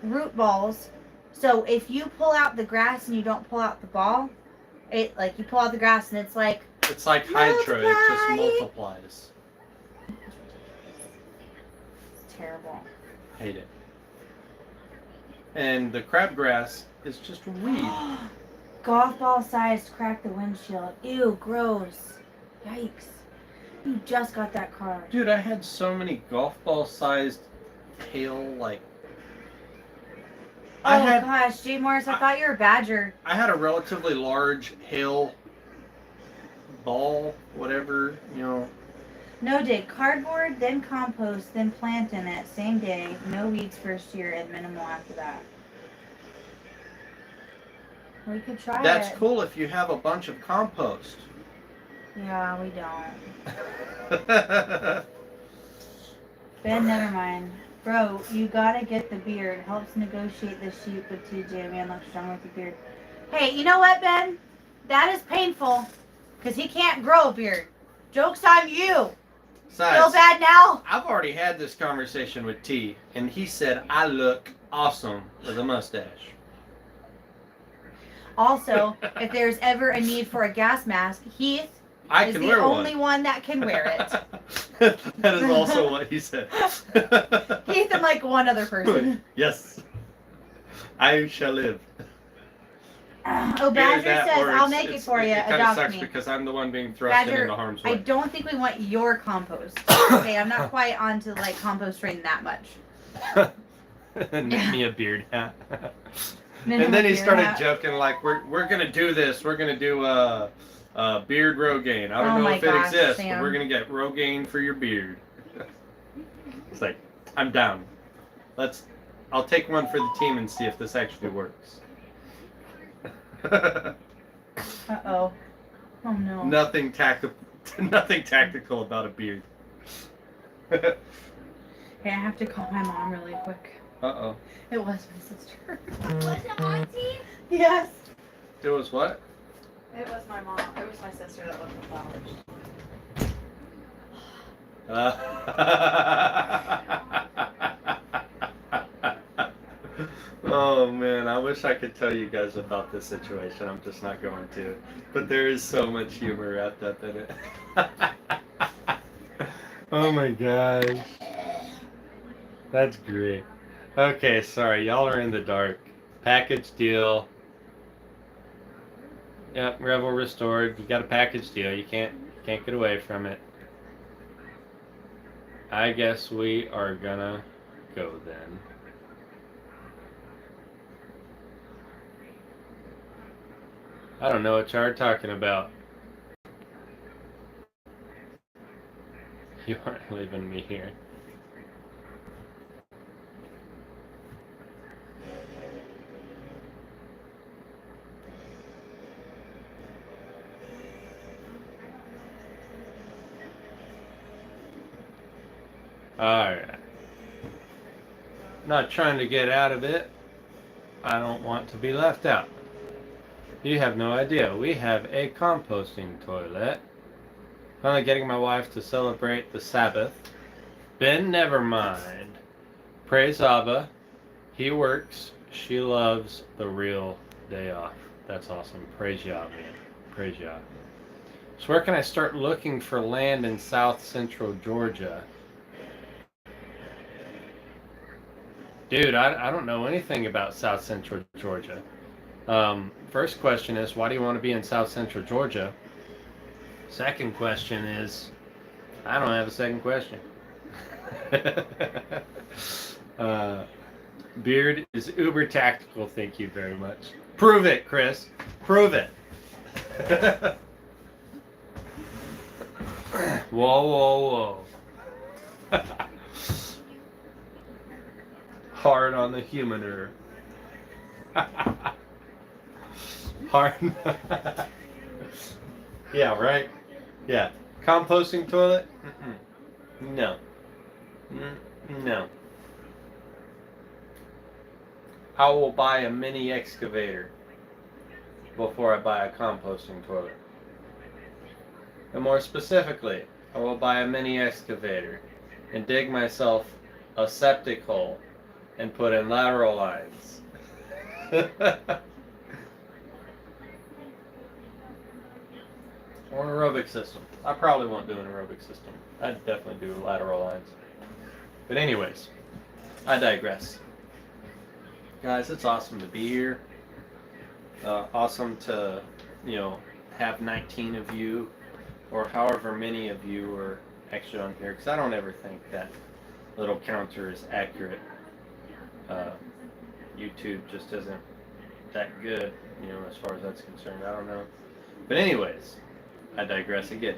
root balls. So if you pull out the grass and you don't pull out the ball, it like you pull out the grass and it's like It's like Hydra. It just multiply. multiplies. It's terrible. Hate it. And the crabgrass is just weed. Golf ball sized crack the windshield. Ew, gross. Yikes. You just got that card. Dude, I had so many golf ball sized hail, like. Oh gosh, Jay Morris, I thought you were a badger. I had a relatively large hail ball, whatever, you know. No dig. Cardboard, then compost, then plant in it. Same day. No weeds first year and minimal after that. We could try it. That's cool if you have a bunch of compost. Yeah, we don't. Ben, never mind. Bro, you gotta get the beard. Helps negotiate the sheep with TJ. Man looks strong with the beard. Hey, you know what, Ben? That is painful. Because he can't grow a beard. Joke's on you. Besides, Feel bad now? I've already had this conversation with T, and he said I look awesome with a mustache. Also, if there's ever a need for a gas mask, Heath I is can the wear only one. one that can wear it. That is also what he said. Heath and like one other person. Yes. I shall live. Oh, Badger says, I'll make it for you. It kind of Adopt sucks me. because I'm the one being thrust Badger, into harm's I way. don't think we want your compost. Okay, I'm not quite onto like composting that much. Make me a beard hat. Make And me then a he beard started hat. joking like, we're gonna do this. We're gonna do beard Rogaine. I Oh don't know my if it gosh, exists, Sam. but we're gonna get Rogaine for your beard. It's like, I'm down. I'll take one for the team and see if this actually works. Uh-oh. Oh no. Nothing tactical about a beard. Hey, I have to call my mom really quick. Uh-oh. It was my sister. Was it Auntie? Yes. It was what? It was my mom. It was my sister that left the flowers. Oh man, I wish I could tell you guys about this situation. I'm just not going to. But there is so much humor wrapped up in it. Oh my gosh. That's great. Okay, sorry, y'all are in the dark. Package deal. Yep, Rebel restored. You got a package deal. You can't get away from it. I guess we are gonna go then. I don't know what you're talking about. You aren't leaving me here. Alright. Not trying to get out of it. I don't want to be left out. You have no idea. We have a composting toilet. Finally getting my wife to celebrate the Sabbath. Ben, never mind. Praise Abba. He works. She loves the real day off. That's awesome. Praise Yah, man. Praise Yah. So where can I start looking for land in south central Georgia? Dude, I don't know anything about south central Georgia. First question is, why do you want to be in south central Georgia? Second question is, I don't have a second question. Beard is uber tactical, thank you very much. Prove it, Chris. Prove it. Whoa, whoa, whoa. Hard on the humaner. Hard. Yeah, right? Yeah. Composting toilet? Mm-mm. No. No. I will buy a mini excavator before I buy a composting toilet. And more specifically, I will buy a mini excavator and dig myself a septic hole and put in lateral lines. Or an aerobic system. I probably won't do an aerobic system. I'd definitely do lateral lines. But anyways, I digress. Guys, it's awesome to be here. Awesome to, have 19 of you, or however many of you are actually on here, because I don't ever think that little counter is accurate. YouTube just isn't that good, as far as that's concerned. I don't know. But anyways, I digress again.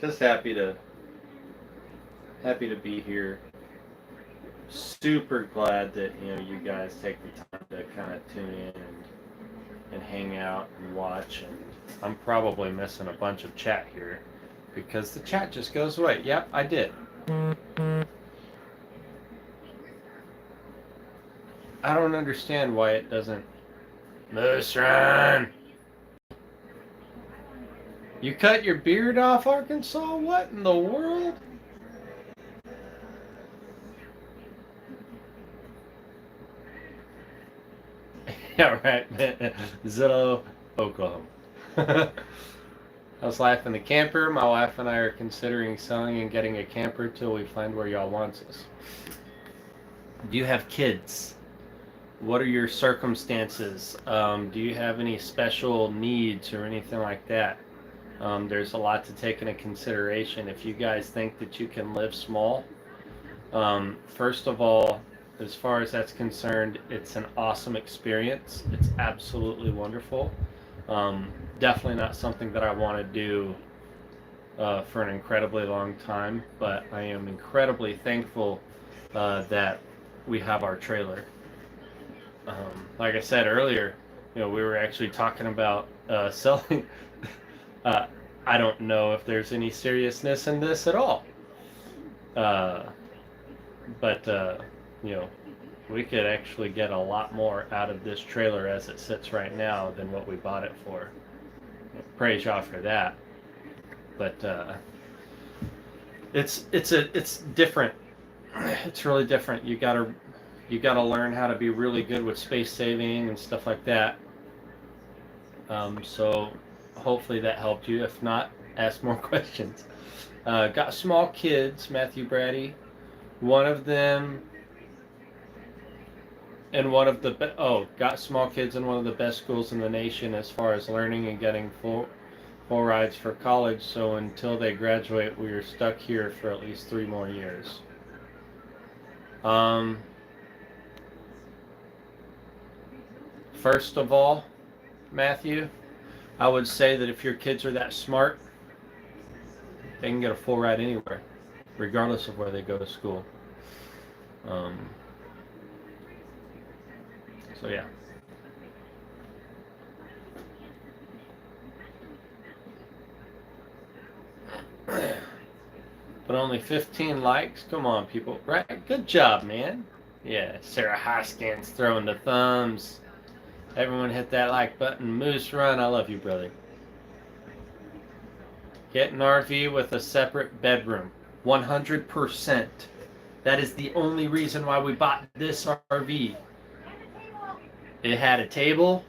Just happy to be here. Super glad that you guys take the time to kind of tune in and hang out and watch. And I'm probably missing a bunch of chat here because the chat just goes away. Yep, I did. I don't understand why it doesn't. Moose Run! You cut your beard off, Arkansas? What in the world? Yeah, right. Zillow, Oklahoma. I was laughing the camper. My wife and I are considering selling and getting a camper till we find where y'all wants us. Do you have kids? What are your circumstances? Do you have any special needs or anything like that? There's a lot to take into consideration. If you guys think that you can live small, first of all, as far as that's concerned, it's an awesome experience. It's absolutely wonderful. Definitely not something that I want to do for an incredibly long time, but I am incredibly thankful that we have our trailer. Like I said earlier, we were actually talking about selling. I don't know if there's any seriousness in this at all. But we could actually get a lot more out of this trailer as it sits right now than what we bought it for. Praise y'all for that. But it's different. It's really different. You gotta learn how to be really good with space saving and stuff like that. So hopefully that helped you. If not, ask more questions. Got small kids, Matthew Brady. One of them in one of the got small kids in one of the best schools in the nation as far as learning and getting full rides for college. So until they graduate, we are stuck here for at least 3 more years. First of all, Matthew, I would say that if your kids are that smart, they can get a full ride anywhere, regardless of where they go to school. So yeah. But only 15 likes? Come on, people. Right? Good job, man. Yeah, Sarah Hoskins throwing the thumbs. Everyone hit that like button. Moose Run, I love you, brother. Get an RV with a separate bedroom. 100%. That is the only reason why we bought this RV. It had a table,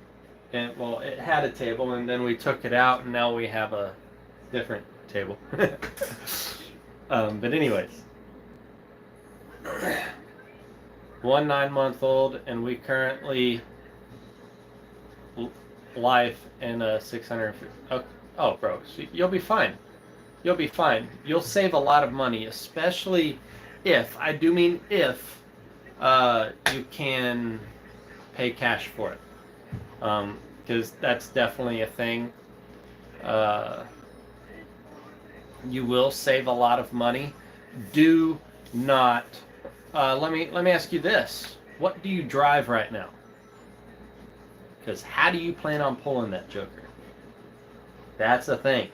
and it had a table, and then we took it out, and now we have a different table. But anyways, 1 9-month-old, and we currently life in a 650. Oh, bro, so you'll be fine. You'll be fine. You'll save a lot of money, especially if you can pay cash for it, because that's definitely a thing. You will save a lot of money. Do not. Let me ask you this: what do you drive right now? Because how do you plan on pulling that joker? That's the thing.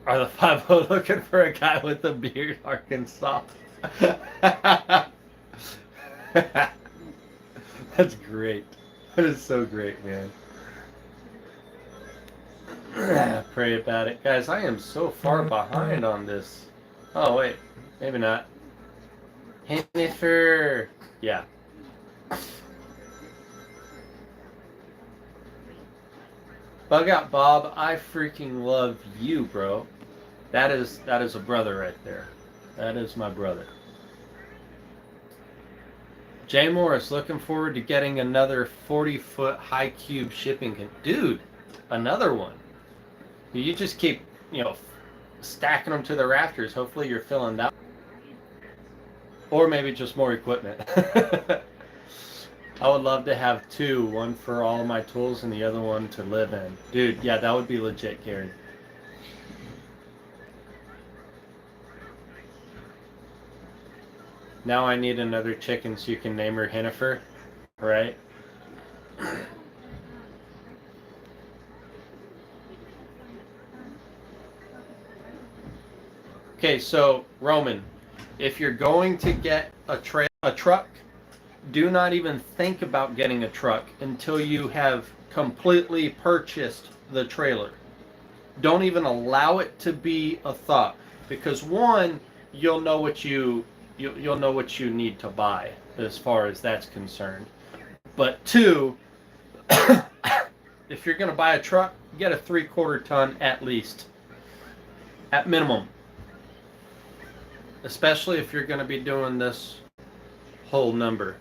Are the 5-0 looking for a guy with a beard, Arkansas? That's great. That is so great, man. Pray about it. Guys, I am so far behind on this. Oh, wait. Maybe not. Hennifer. Yeah. Bug out, Bob. I freaking love you, bro. That is a brother right there. That is my brother. Jay Morris, looking forward to getting another 40-foot high cube shipping. Dude, another one. You just keep, stacking them to the rafters. Hopefully you're filling that. Or maybe just more equipment. I would love to have two, one for all of my tools and the other one to live in. Dude, yeah, that would be legit, Gary. Now I need another chicken so you can name her Hennifer, right? Okay, so Roman, if you're going to get a truck, do not even think about getting a truck until you have completely purchased the trailer. Don't even allow it to be a thought, because one, you'll know what you need to buy as far as that's concerned. But two, if you're going to buy a truck, get a 3/4 ton at least, at minimum. Especially if you're going to be doing this whole number,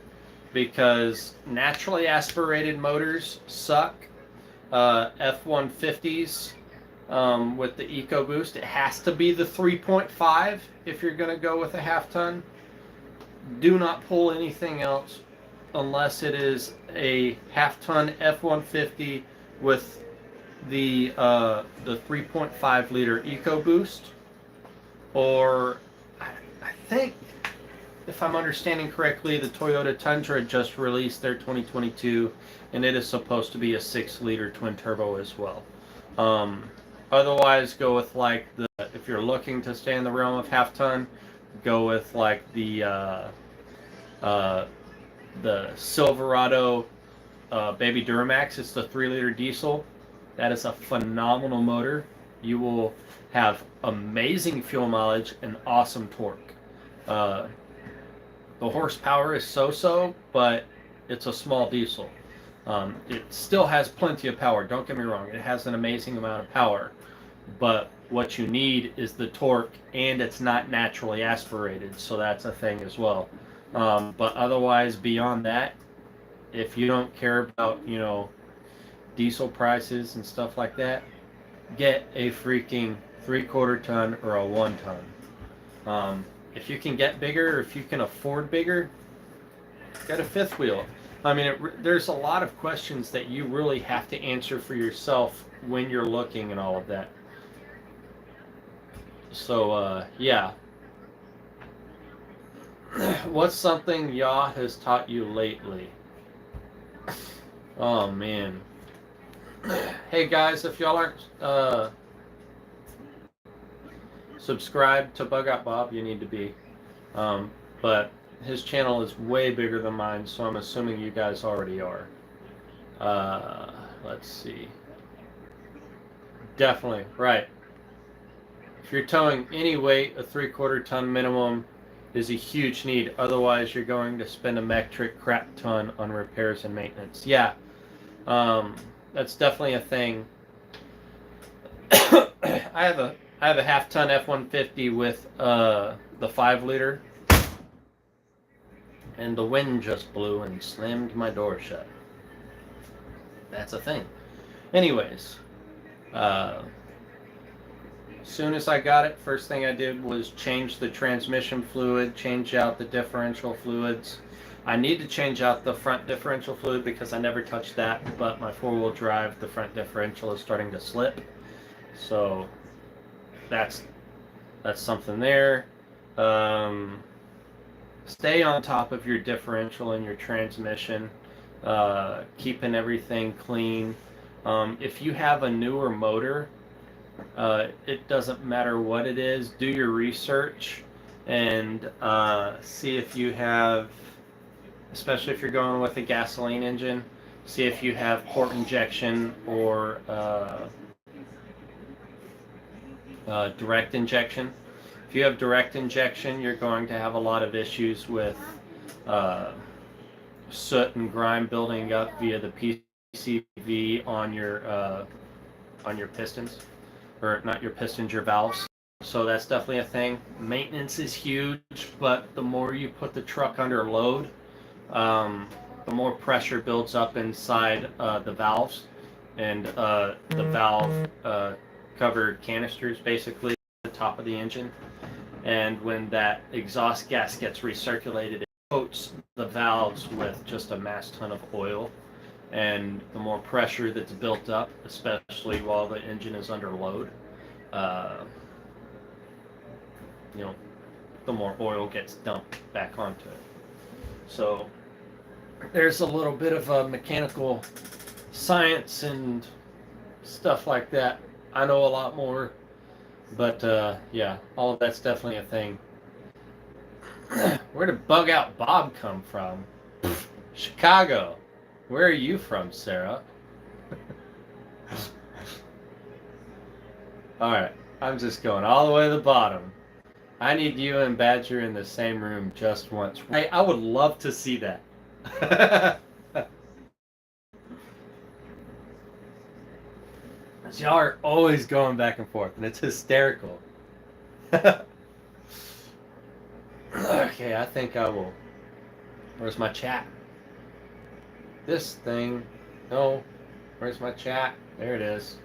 because naturally aspirated motors suck. F-150s with the EcoBoost, it has to be the 3.5 if you're going to go with a half ton. Do not pull anything else unless it is a half ton F-150 with the 3.5 liter EcoBoost, or I think, if I'm understanding correctly, the Toyota Tundra just released their 2022, and it is supposed to be a 6-liter twin turbo as well. Otherwise, go with if you're looking to stay in the realm of half ton, go with the Silverado Baby Duramax. It's the 3-liter diesel. That is a phenomenal motor. You will have amazing fuel mileage and awesome torque. The horsepower is so-so, but it's a small diesel. It still has plenty of power. Don't get me wrong. It has an amazing amount of power. But what you need is the torque, and it's not naturally aspirated, so that's a thing as well. But otherwise, beyond that, if you don't care about, diesel prices and stuff like that, get a freaking 3/4 ton or a 1 ton. If you can get bigger, or if you can afford bigger, get a fifth wheel. I mean, there's a lot of questions that you really have to answer for yourself when you're looking and all of that. So, yeah. What's something Yah has taught you lately? Oh, man. Hey, guys, if y'all aren't subscribed to Bug Out Bob, you need to be. But his channel is way bigger than mine, so I'm assuming you guys already are. Let's see. Definitely, right. If you're towing any weight, a 3/4 ton minimum is a huge need. Otherwise, you're going to spend a metric crap ton on repairs and maintenance. Yeah, that's definitely a thing. I have a half ton F-150 with the 5-liter, and the wind just blew and slammed my door shut. That's a thing. Anyways, as soon as I got it, first thing I did was change the transmission fluid, change out the differential fluids. I need to change out the front differential fluid because I never touched that, but my 4-wheel drive, the front differential is starting to slip. So that's something there. Stay on top of your differential and your transmission, keeping everything clean. If you have a newer motor, it doesn't matter what it is, do your research and see if you have, especially if you're going with a gasoline engine, See if you have port injection or direct injection. If you have direct injection, you're going to have a lot of issues with soot and grime building up via the PCV on your pistons, or not your pistons, your valves. So that's definitely a thing. Maintenance is huge, but the more you put the truck under load, the more pressure builds up inside the valves, and the valve covered canisters, basically, at the top of the engine. And when that exhaust gas gets recirculated, it coats the valves with just a mass ton of oil. And the more pressure that's built up, especially while the engine is under load, you know, the more oil gets dumped back onto it. So there's a little bit of a mechanical science and stuff like that. I know a lot more, but yeah, all of that's definitely a thing. Where did Bug Out Bob come from? Chicago. Where are you from, Sarah? Alright, I'm just going all the way to the bottom. I need you and Badger in the same room just once. Hey, I would love to see that. Y'all are always going back and forth, and it's hysterical. Okay, I think I will. Where's my chat? This thing. No. Where's my chat? There it is.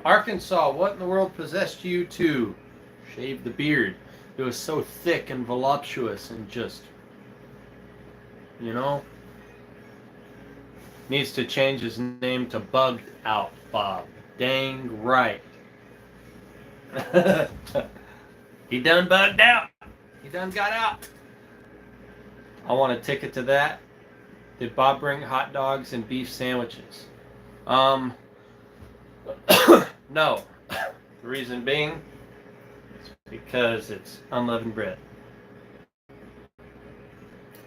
Arkansas, what in the world possessed you to shave the beard? It was so thick and voluptuous and just, you know, needs to change his name to Bugged Out Bob. Dang right. He done bugged out. He done got out. I want a ticket to that. Did Bob bring hot dogs and beef sandwiches? No. The reason being is because it's unleavened bread.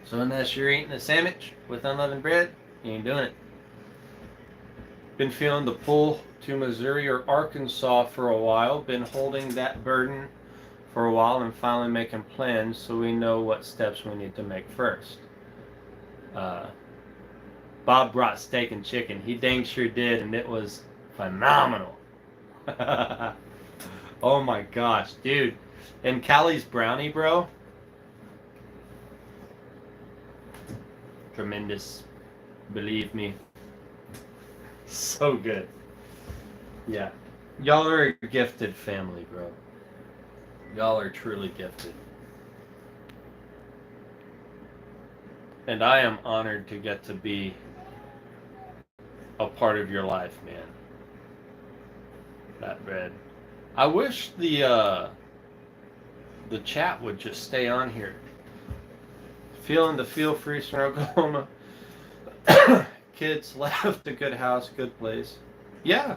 So unless you're eating a sandwich with unleavened bread, you ain't doing it. Been feeling the pull to Missouri or Arkansas for a while. Been holding that burden for a while and finally making plans so we know what steps we need to make first. Bob brought steak and chicken. He dang sure did, and it was phenomenal. Oh my gosh, dude. And Callie's brownie, bro. Tremendous. Believe me. So good. Yeah. Y'all are a gifted family, bro. Y'all are truly gifted. And I am honored to get to be a part of your life, man. That bread. I wish the chat would just stay on here. Feeling the feel free from Oklahoma. Kids left, a good house, good place. Yeah.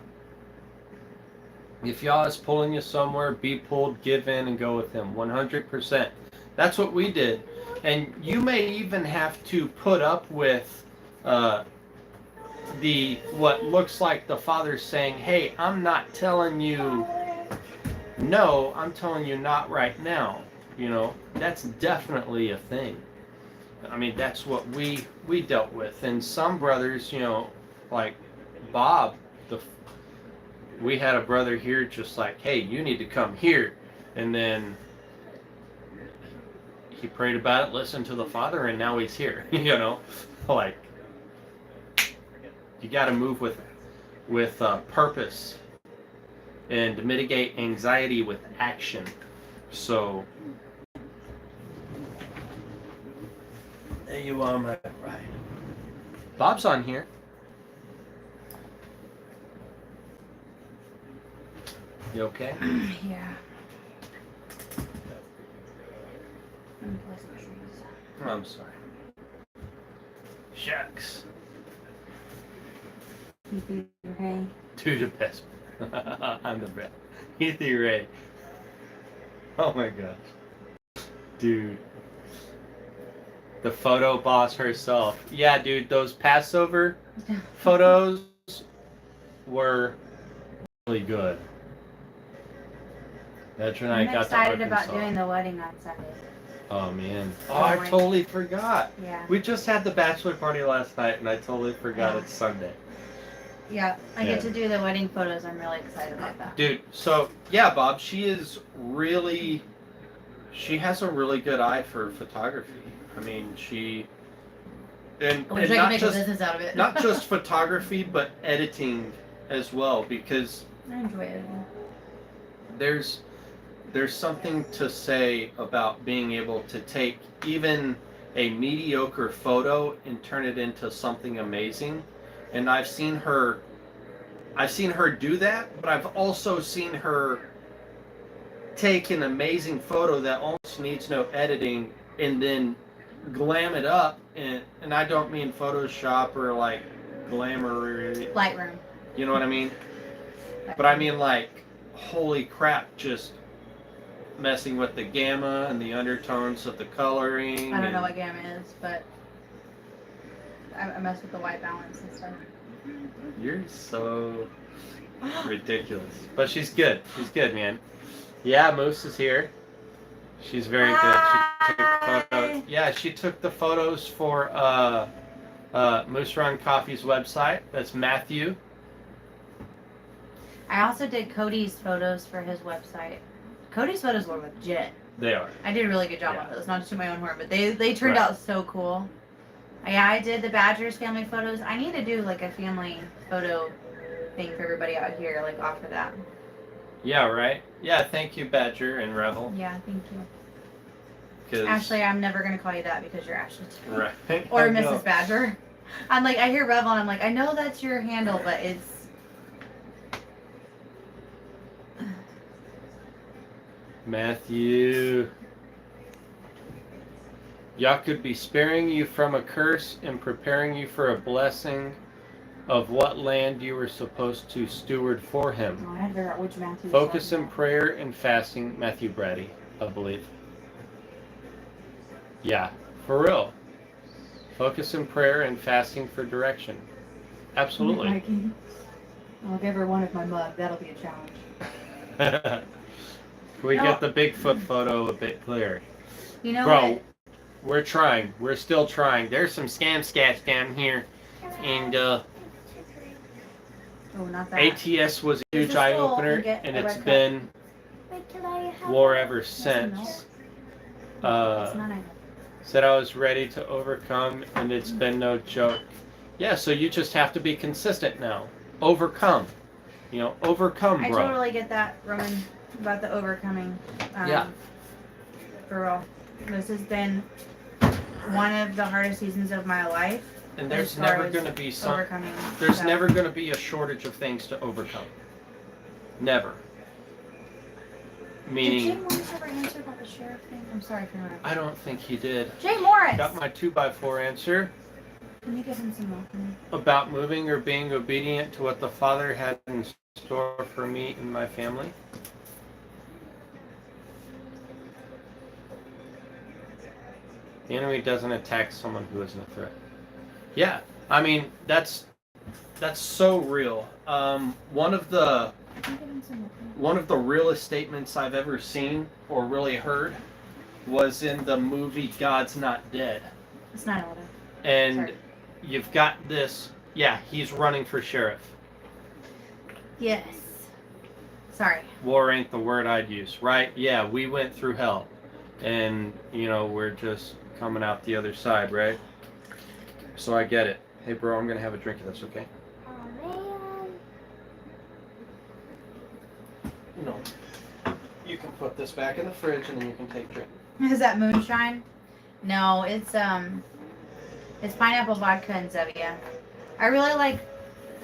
If y'all is pulling you somewhere, be pulled, give in, and go with him. 100%. That's what we did. And you may even have to put up with what looks like the father saying, hey, I'm not telling you no, I'm telling you not right now. You know, that's definitely a thing. I mean, that's what we dealt with. And some brothers, you know, like Bob, we had a brother here just like, hey, you need to come here. And then he prayed about it, listened to the Father, and now he's here. You know, like, you got to move with purpose and mitigate anxiety with action. So there you are, my bride. Bob's on here. You okay? Yeah. Oh, I'm sorry. Shucks. Okay. Do the best. I'm the best. Ethy Ray. Oh my gosh. Dude. The photo boss herself. Yeah, dude, those Passover photos were really good. That's when I I'm got to excited Arkansas. about doing the wedding on Sunday. Oh, man. Oh, Oh I my- totally forgot. Yeah. We just had the bachelor party last night, and I totally forgot Yeah. it's Sunday. Yeah, I Yeah. get to do the wedding photos. I'm really excited about that. Dude, so, yeah, Bob, she has a really good eye for photography. I mean, and I wish I could not make just a business out of it. not just photography, but editing as well, because I enjoy it. there's something to say about being able to take even a mediocre photo and turn it into something amazing. And I've seen her do that, but I've also seen her take an amazing photo that almost needs no editing and then glam it up, and I don't mean Photoshop or like glamour, Lightroom. you know what I mean? But I mean like, holy crap, just messing with the gamma and the undertones of the coloring. I don't know what gamma is, but I mess with the white balance and stuff. You're so ridiculous. But she's good. She's good, man. Yeah, Moose is here. She's very good. She took photos. Yeah, she took the photos for Moose Run Coffee's website. That's Matthew. I also did Cody's photos for his website. Cody's photos were legit. They are. I did a really good job Yeah. on those, not just to my own horn, but they turned Right. out so cool. Yeah, I did the Badgers family photos. I need to do like a family photo thing for everybody out here, like offer that. Yeah, right? Yeah, thank you, Badger and Revel. Yeah, thank you. 'Cause- Ashley, I'm never gonna call you that because you're Ashley too. Right. Or I know. Mrs. Badger. I'm like, I hear Revel and I'm like, I know that's your handle, but it's. Matthew. Yah could be sparing you from a curse and preparing you for a blessing of what land you were supposed to steward for him. Oh, I had to figure out which Matthew. Focus in prayer and fasting. Matthew Brady, I believe. Yeah, for real. Focus in prayer and fasting for direction. Absolutely. Mikey. I'll give her one of my mug. That'll be a challenge. Can we get the Bigfoot photo a bit clearer? You know Bro, what? we're trying. We're still trying. There's some scam scats down here. And Oh, not that. ATS was a Use huge this eye bowl opener, and get and a it's red cup. been Wait, can I have war one? ever milk? since. It's not enough. Said I was ready to overcome, and it's been no joke. Yeah, so you just have to be consistent now. Overcome. You know, overcome, I bro. totally get that, Roman, about the overcoming. Yeah. For real. This has been one of the hardest seasons of my life. And there's as far never as going to be some. overcoming. There's stuff. never going to be a shortage of things to overcome. Never. Did Meaning, Jay Morris ever answer about the sheriff thing? I'm sorry for interrupting. I don't think he did. Jay Morris! Got my 2x4 answer Can you give him some milk? about moving or being obedient to what the Father had in store for me and my family. The enemy doesn't attack someone who isn't a threat. Yeah, I mean that's so real. One of the Can you give him some milk? realest statements I've ever seen or really heard was in the movie God's Not Dead. It's 9/11. And Sorry. you've got this. Yeah, he's running for sheriff. Yes. Sorry. War ain't the word I'd use, right? Yeah, we went through hell. And, you know, we're just coming out the other side, right? So I get it. Hey, bro, I'm going to have a drink if that's okay. Oh, man. No. You can put this back in the fridge and then you can take a drink. Is that moonshine? No, it's pineapple vodka and Zevia. I really like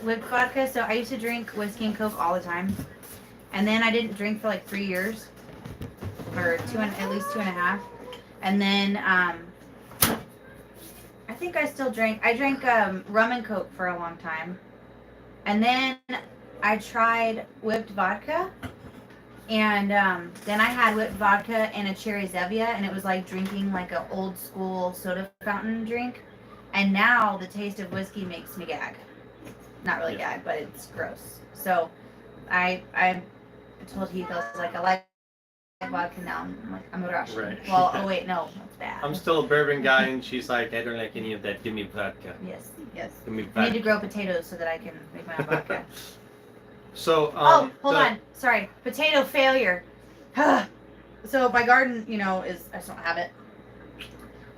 whipped vodka, so I used to drink whiskey and Coke all the time. And then I didn't drink for like 3 years. Or at least 2.5. And then I think I still drank. I drank rum and Coke for a long time. And then I tried whipped vodka. And then I had whipped vodka and a cherry Zevia, and it was like drinking like an old school soda fountain drink. And now the taste of whiskey makes me gag. Not really Yeah. gag, but it's gross. So I told Heath, I was like, I like vodka now. I'm a Russian. Right. Well, oh wait, no, that's bad. I'm still a bourbon guy, and she's like, I don't like any of that. Give me vodka. Yes, yes. Give me I need vodka. to grow potatoes so that I can make my own vodka. So, Oh, hold on. Sorry. Potato failure. So my garden, is, I just don't have it.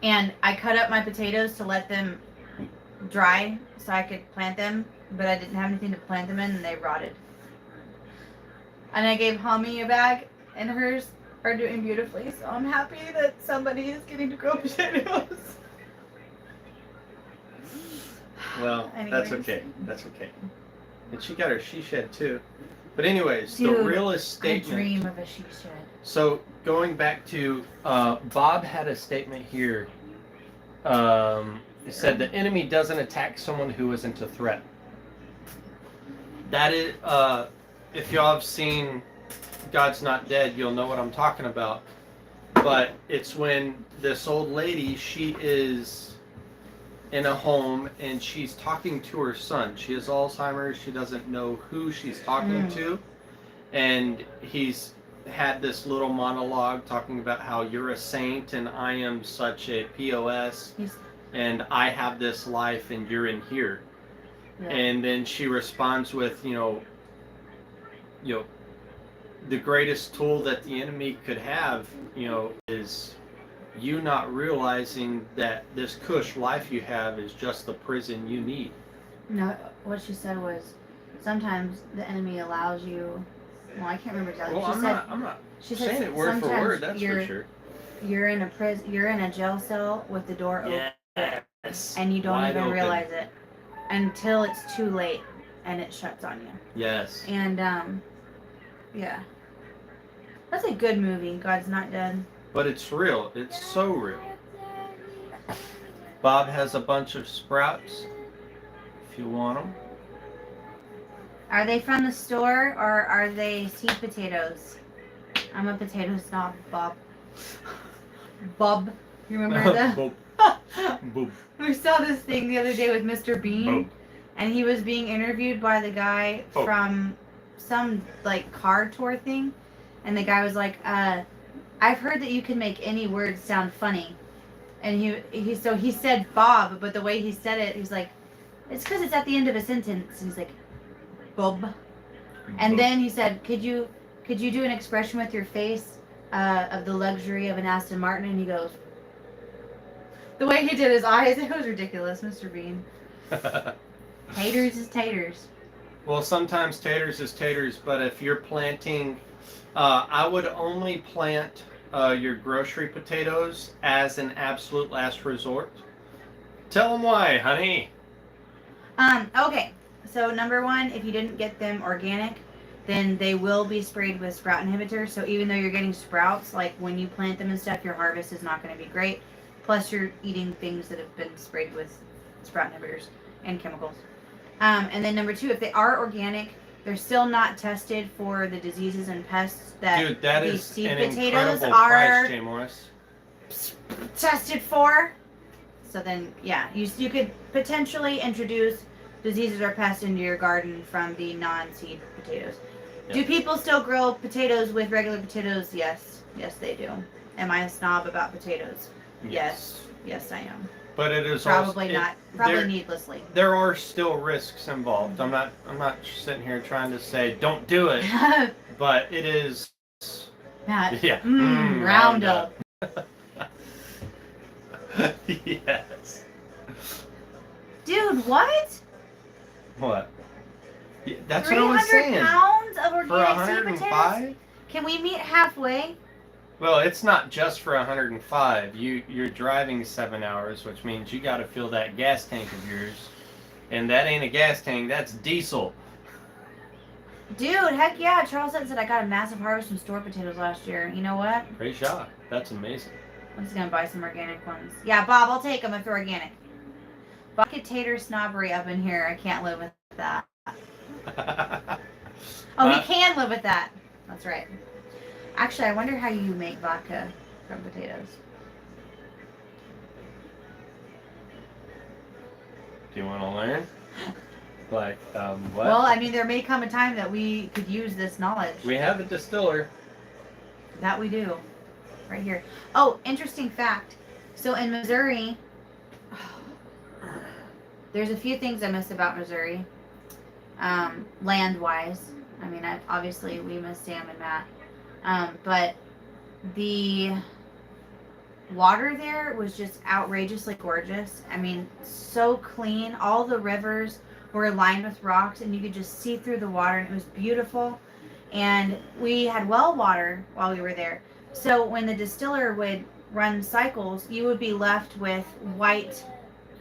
And I cut up my potatoes to let them dry so I could plant them, but I didn't have anything to plant them in, and they rotted. And I gave Hummy a bag, and hers are doing beautifully, so I'm happy that somebody is getting to grow potatoes. Well, that's Anyways. okay. That's okay. And she got her she shed too. But anyways, Dude, the realist I statement. dream of a she shed. So going back to Bob had a statement here. It said the enemy doesn't attack someone who isn't a threat. That is, if y'all have seen God's Not Dead, you'll know what I'm talking about. But it's when this old lady, she is in a home and she's talking to her son. She has Alzheimer's. She doesn't know who she's talking to. And he's had this little monologue talking about how you're a saint and I am such a POS and I have this life and you're in here. Yeah. And then she responds with, the greatest tool that the enemy could have, is you not realizing that this cush life you have is just the prison you need. No, what she said was, sometimes the enemy allows you. Well, I can't remember exactly. Well, I'm not saying it word for word. That's for sure. You're in a prison. You're in a jail cell with the door open, yes, and you don't wide even open. realize it until it's too late, and it shuts on you. Yes. And yeah, that's a good movie. God's Not Dead. But it's real. It's so real. Bob has a bunch of sprouts. If you want them. Are they from the store or are they seed potatoes? I'm a potato snob, Bob. Bob, you remember that? Bob. We saw this thing the other day with Mr. Bean, Bob. and he was being interviewed by the guy from some like car tour thing, and the guy was like, I've heard that you can make any word sound funny. And he said Bob, but the way he said it, he's like, it's because it's at the end of a sentence. And he's like, Bob. And then he said, could you do an expression with your face of the luxury of an Aston Martin? And he goes, the way he did his eyes, it was ridiculous, Mr. Bean. Taters is taters. Well, sometimes taters is taters, but if you're planting, I would only plant your grocery potatoes as an absolute last resort. Tell them why, honey. Okay. So number one, if you didn't get them organic, then they will be sprayed with sprout inhibitors. So even though you're getting sprouts, like when you plant them and stuff, your harvest is not going to be great. Plus you're eating things that have been sprayed with sprout inhibitors and chemicals. And then number two, if they are organic, they're still not tested for the diseases and pests that Dude, that these is seed an potatoes incredible are price, Jay Morris. tested for. So then, yeah, you could potentially introduce diseases or pests into your garden from the non-seed potatoes. Yep. Do people still grow potatoes with regular potatoes? Yes. Yes, they do. Am I a snob about potatoes? Yes. Yes, I am. But it is probably also, not. Probably needlessly. There are still risks involved. I'm not sitting here trying to say don't do it, but it is. Yeah. Roundup. Yes. Dude, what? What? Yeah, that's what I was 300 saying. pounds of For organic sweet 105? potatoes? Can we meet halfway? Well, it's not just for 105. You're driving 7 hours, which means you got to fill that gas tank of yours, and that ain't a gas tank. That's diesel. Dude, heck yeah! Charles said I got a massive harvest from store potatoes last year. You know what? Great shot. That's amazing. I'm just gonna buy some organic ones. Yeah, Bob, I'll take them if they're organic. Bucket tater snobbery up in here. I can't live with that. Oh, he can live with that. That's right. Actually, I wonder how you make vodka from potatoes. Do you want to learn? Like, what? Well, I mean, there may come a time that we could use this knowledge. We have a distiller. That we do. Right here. Oh, interesting fact. So in Missouri, there's a few things I miss about Missouri. Land-wise. I mean, obviously we miss Sam and Matt. But the water there was just outrageously gorgeous. I mean, so clean. All the rivers were lined with rocks, and you could just see through the water, and it was beautiful. And we had well water while we were there. So when the distiller would run cycles, you would be left with white,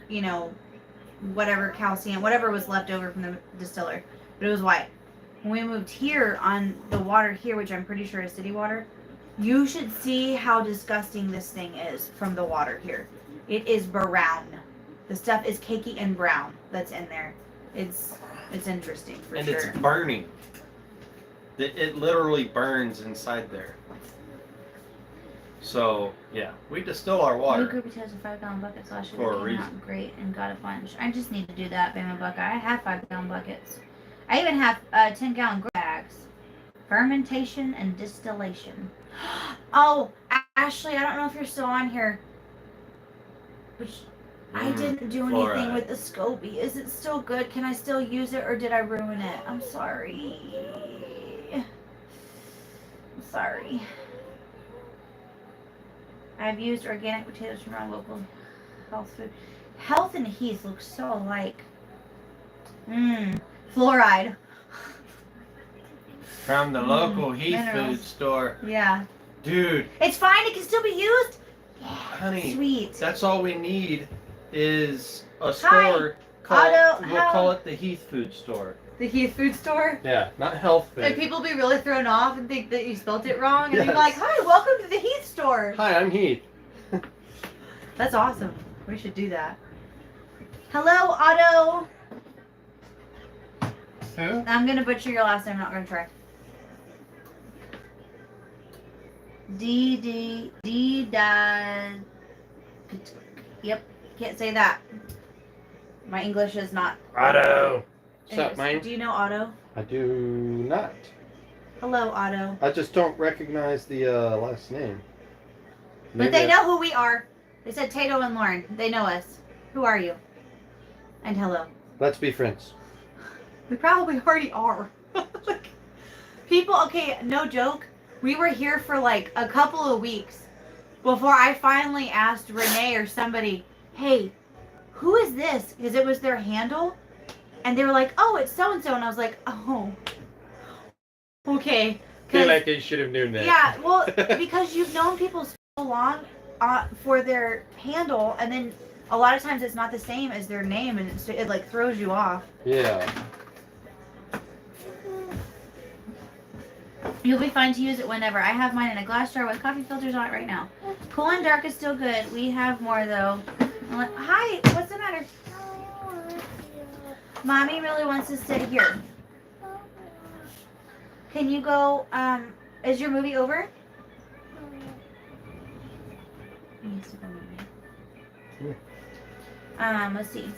you know, whatever calcium, whatever was left over from the distiller. But it was white. When we moved here on the water here, which I'm pretty sure is city water, you should see how disgusting this thing is from the water here. It is brown. The stuff is cakey and brown that's in there. It's interesting for and sure. it's burning. It literally burns inside there. So, yeah, we distill our New water. group has a 5-gallon buckets last year For a that came reason. out great and got a bunch. I just need to do that, Bama Bucket. I have 5-gallon buckets. I even have 10-gallon bags. Fermentation and distillation. Oh, Ashley, I don't know if you're still on here. Which I didn't do anything fluoride. with the SCOBY. Is it still good? Can I still use it, or did I ruin it? I'm sorry. I'm sorry. I've used organic potatoes from our local health food. Health and Heath look so alike. Fluoride. From the local Heath minerals. food store. Yeah. Dude, It's fine. It can still be used. Yeah. honey, Sweet. that's all we need is a Hi. store called, Otto, we'll call it the Heath food store. The Heath food store. Yeah, not health food. And people be really thrown off and think that you spelt it wrong. And Yes. you're like, hi, welcome to the Heath store. Hi, I'm Heath. That's awesome. We should do that. Hello, Otto. Who? I'm going to butcher your last name. I'm not going to try. D. Yep. Can't say that. My English is not. Otto. What's up, Anyways, man? do you know Otto? I do not. Hello, Otto. I just don't recognize the last name. But they know who we are. They said Tato and Lauren. They know us. Who are you? And hello. Let's be friends. We probably already are. Like, people, okay, no joke. We were here for like a couple of weeks before I finally asked Renee or somebody, hey, who is this? Because it was their handle. And they were like, oh, it's so-and-so. And I was like, oh, okay. I feel like I should have known that. Yeah, well, because you've known people so long for their handle, and then a lot of times it's not the same as their name, and it like throws you off. Yeah. You'll be fine to use it whenever. I have mine in a glass jar with coffee filters on it right now. Cool and dark is still good. We have more though. Hi, what's the matter? Mommy really wants to sit here. Can you go, is your movie over? Yes, it's over. Let's see.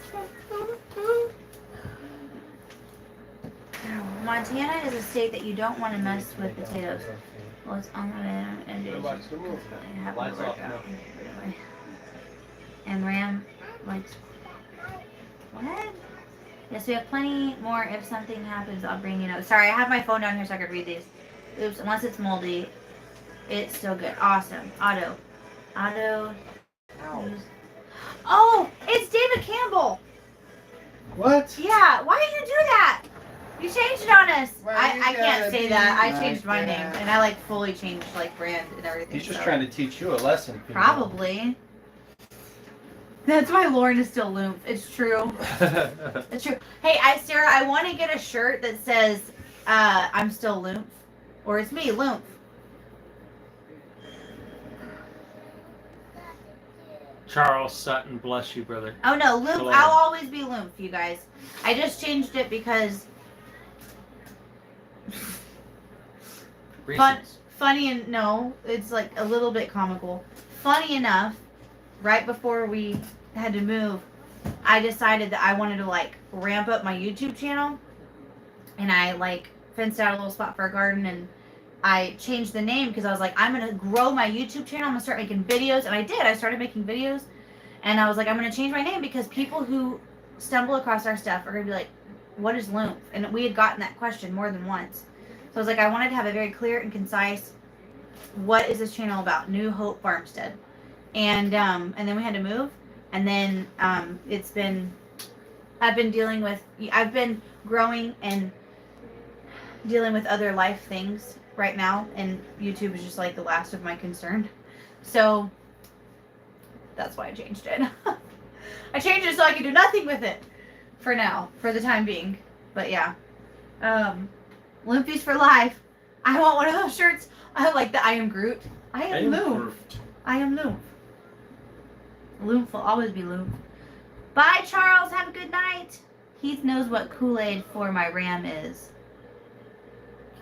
Montana is a state that you don't want to mess with potatoes. Well, it's unlimited and Lights off, no. And Ram likes what? Yes, we have plenty more. If something happens, I'll bring you notes. Sorry, I have my phone down here so I could read these. Oops, unless it's moldy, it's still good. Awesome. Otto. Oh, it's David Campbell. What? Yeah, why did you do that? You changed it on us. Well, I you can't gotta say be that. I like changed my name, that. and I like fully changed like brand and everything. He's just so. trying to teach you a lesson. Peter. Probably. That's why Lauren is still Loomp. It's true. It's true. Hey, Sarah, I want to get a shirt that says, I'm still Loomp. Or it's me, Loomp. Charles Sutton, bless you, brother. Oh no, Loomp. Shalom. I'll always be Loomp, you guys. I just changed it because Reasons. funny and no, it's like a little bit comical. Funny enough, right before we had to move, I decided that I wanted to like ramp up my YouTube channel, and I like fenced out a little spot for a garden, and I changed the name because I was like, I'm gonna grow my YouTube channel. I'm gonna start making videos, and I did. I started making videos, and I was like, I'm gonna change my name because people who stumble across our stuff are gonna be like, what is lymph? And we had gotten that question more than once. So I was like, I wanted to have a very clear and concise, what is this channel about? New Hope Farmstead. And then we had to move, and then I've been growing and dealing with other life things right now, and YouTube is just like the last of my concern. So that's why I changed it. I changed it so I could do nothing with it for now, for the time being. But yeah, Limpies for life. I want one of those shirts. I like the I am Groot. I am Loom. I am Loom. Loom will always be Loom. Bye, Charles. Have a good night. Heath knows what Kool-Aid for my Ram is.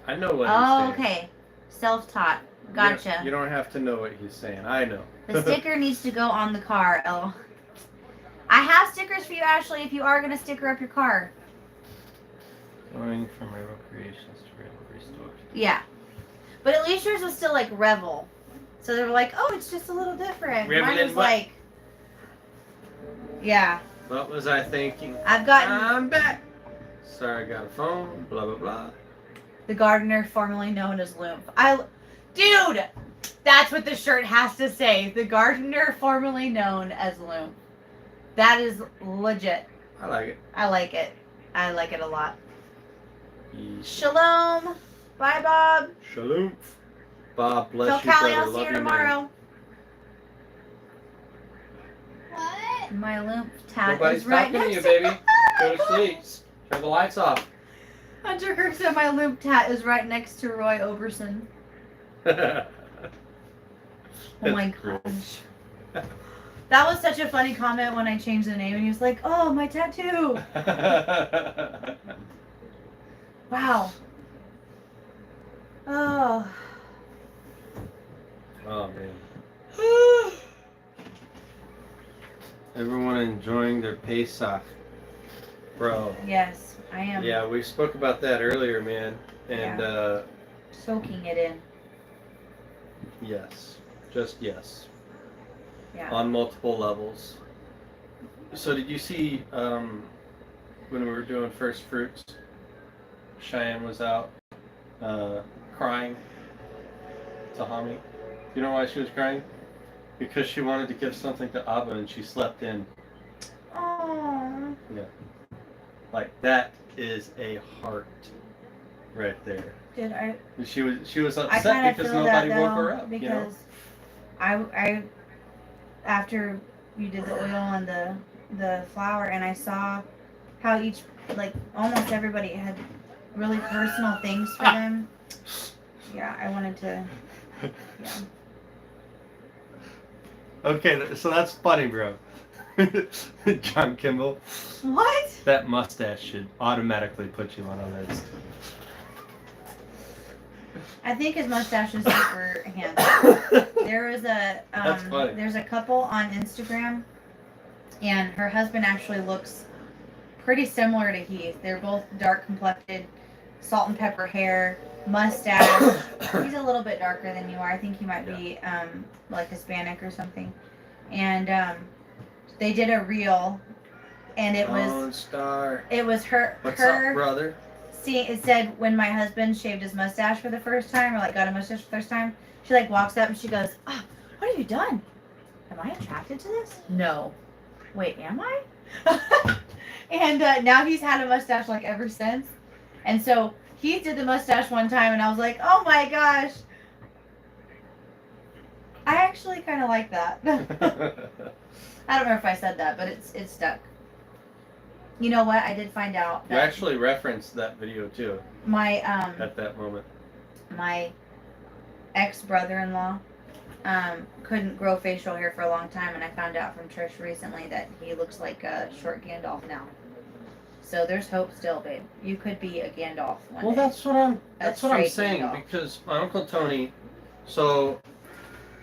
I know what he's saying. Okay. Self-taught. Gotcha. You don't have to know what he's saying. I know. The sticker needs to go on the car. Oh. I have stickers for you, Ashley, if you are going to sticker up your car. Going from Revel Creations to Revel Restored. Yeah. But at least yours was still like Revel. So they were like, oh, it's just a little different. Revel Mine in was what? like, yeah. What was I thinking? I've gotten I'm back. Sorry, I got a phone. Blah, blah, blah. the gardener formerly known as Loom. Dude, that's what the shirt has to say. The gardener formerly known as Loom. That is legit. I like it. I like it. I like it a lot. Yes. Shalom. Bye, Bob. Shalom. Bob, bless Tell you, Callie brother. I'll see Love her you, tomorrow. What? My lymph tat Nobody's is right talking to next you, baby. Go to sleep. Turn the lights off. Hunter Kirk said my lymph tat is right next to Roy Oberson. Oh my gosh. That was such a funny comment when I changed the name, and he was like, oh, my tattoo. Wow. Oh. Oh, man. Everyone enjoying their Pesach. Bro. Yes, I am Yeah, we spoke about that earlier, man. And, soaking it in. yes. Just yes. Yeah. On multiple levels. So did you see when we were doing first fruits, Cheyenne was out crying to Hami? You know why she was crying? Because she wanted to give something to Abba and she slept in. Oh. Yeah. Like that is a heart right there. Did I? She was I upset kind of because feel nobody that woke her though, up. because You know? I after you did the oil and the flour, and I saw how each, like, almost everybody had really personal things for them. Yeah, I wanted to. Yeah. Okay, so that's funny, bro. John Kimball. What? That mustache should automatically put you on a list. I think his mustache is super handsome. There was That's funny. there's a couple on Instagram, and her husband actually looks pretty similar to Heath. They're both dark complected, salt and pepper hair, mustache. He's a little bit darker than you are. I think he might be like Hispanic or something. And they did a reel, and it was Lone Star. it was her What's her up, brother? See, it said when my husband shaved his mustache for the first time, or like got a mustache for the first time, she like walks up and she goes, "Oh, what have you done? Am I attracted to this? No. Wait, am I?" And now he's had a mustache like ever since. And so he did the mustache one time, and I was like, "Oh my gosh." I actually kind of like that. I don't know if I said that, but it's stuck. You know what? I did find out You that actually referenced that video too my at that moment. my ex-brother-in-law couldn't grow facial hair for a long time, and I found out from Trish recently that he looks like a short Gandalf now. So there's hope still, babe. You could be a Gandalf one Well, day. that's what I'm That's saying straight Gandalf. because my Uncle Tony So,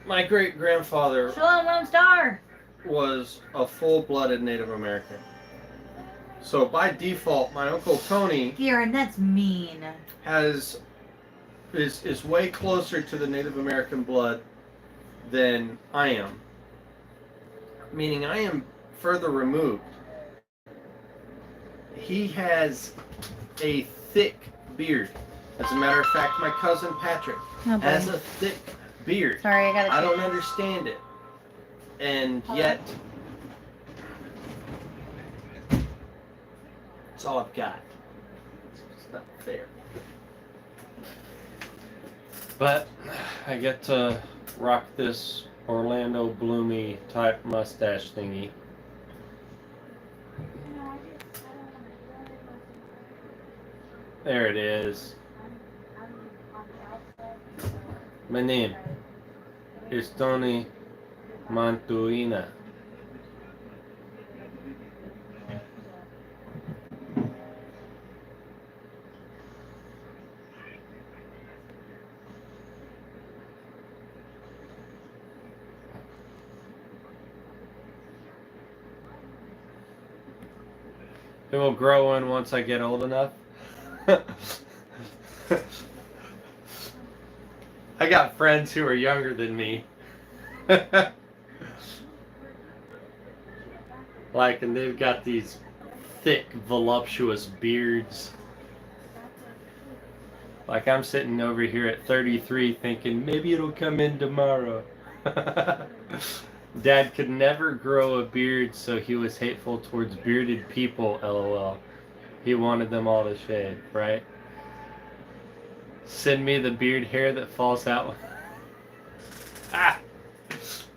my great grandfather Shalom, Lone Star. was a full-blooded Native American. So by default, my Uncle Tony Kieran, that's mean. is way closer to the Native American blood than I am. Meaning I am further removed. He has a thick beard. As a matter of fact, my cousin Patrick Oh, has boy. a thick beard. Sorry, I gotta. I don't understand it. And yet, it's all I've got. It's not fair. But I get to rock this Orlando Bloomy type mustache thingy. There it is. My name is Tony Mantuina. It will grow in once I get old enough. I got friends who are younger than me. Like, and they've got these thick, voluptuous beards. Like, I'm sitting over here at 33 thinking, maybe it'll come in tomorrow. Dad could never grow a beard, so he was hateful towards bearded people, lol. He wanted them all to shave, right? Send me the beard hair that falls out. Ah!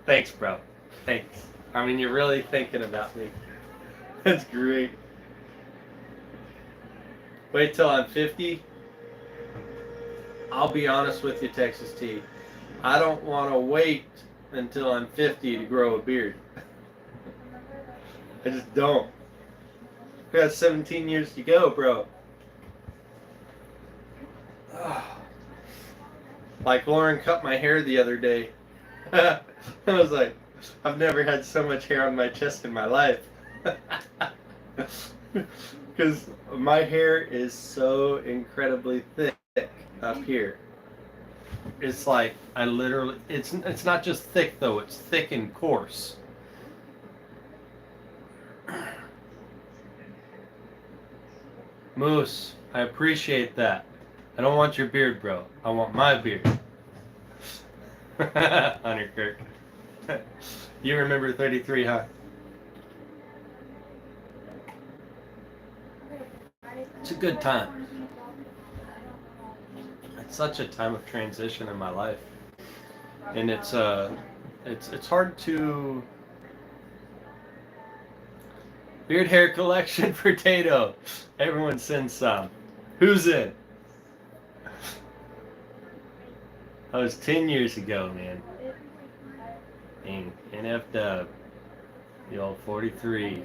Thanks, bro. Thanks. I mean, you're really thinking about me. That's great. Wait till I'm 50. I'll be honest with you, Texas T. I don't want to wait until I'm 50 to grow a beard. I just don't. We got 17 years to go, bro. Like Lauren cut my hair the other day. I was like, I've never had so much hair on my chest in my life. Because my hair is so incredibly thick up here. It's like, I literally, it's not just thick though, it's thick and coarse. Moose, I appreciate that. I don't want your beard, bro. I want my beard. Hunter Kirk. You remember 33, huh? It's a good time. It's such a time of transition in my life. And it's hard to... Beard hair collection potato. Everyone sends some. Who's in? That was 10 years ago, man. Dang, NF Dub. The old 43.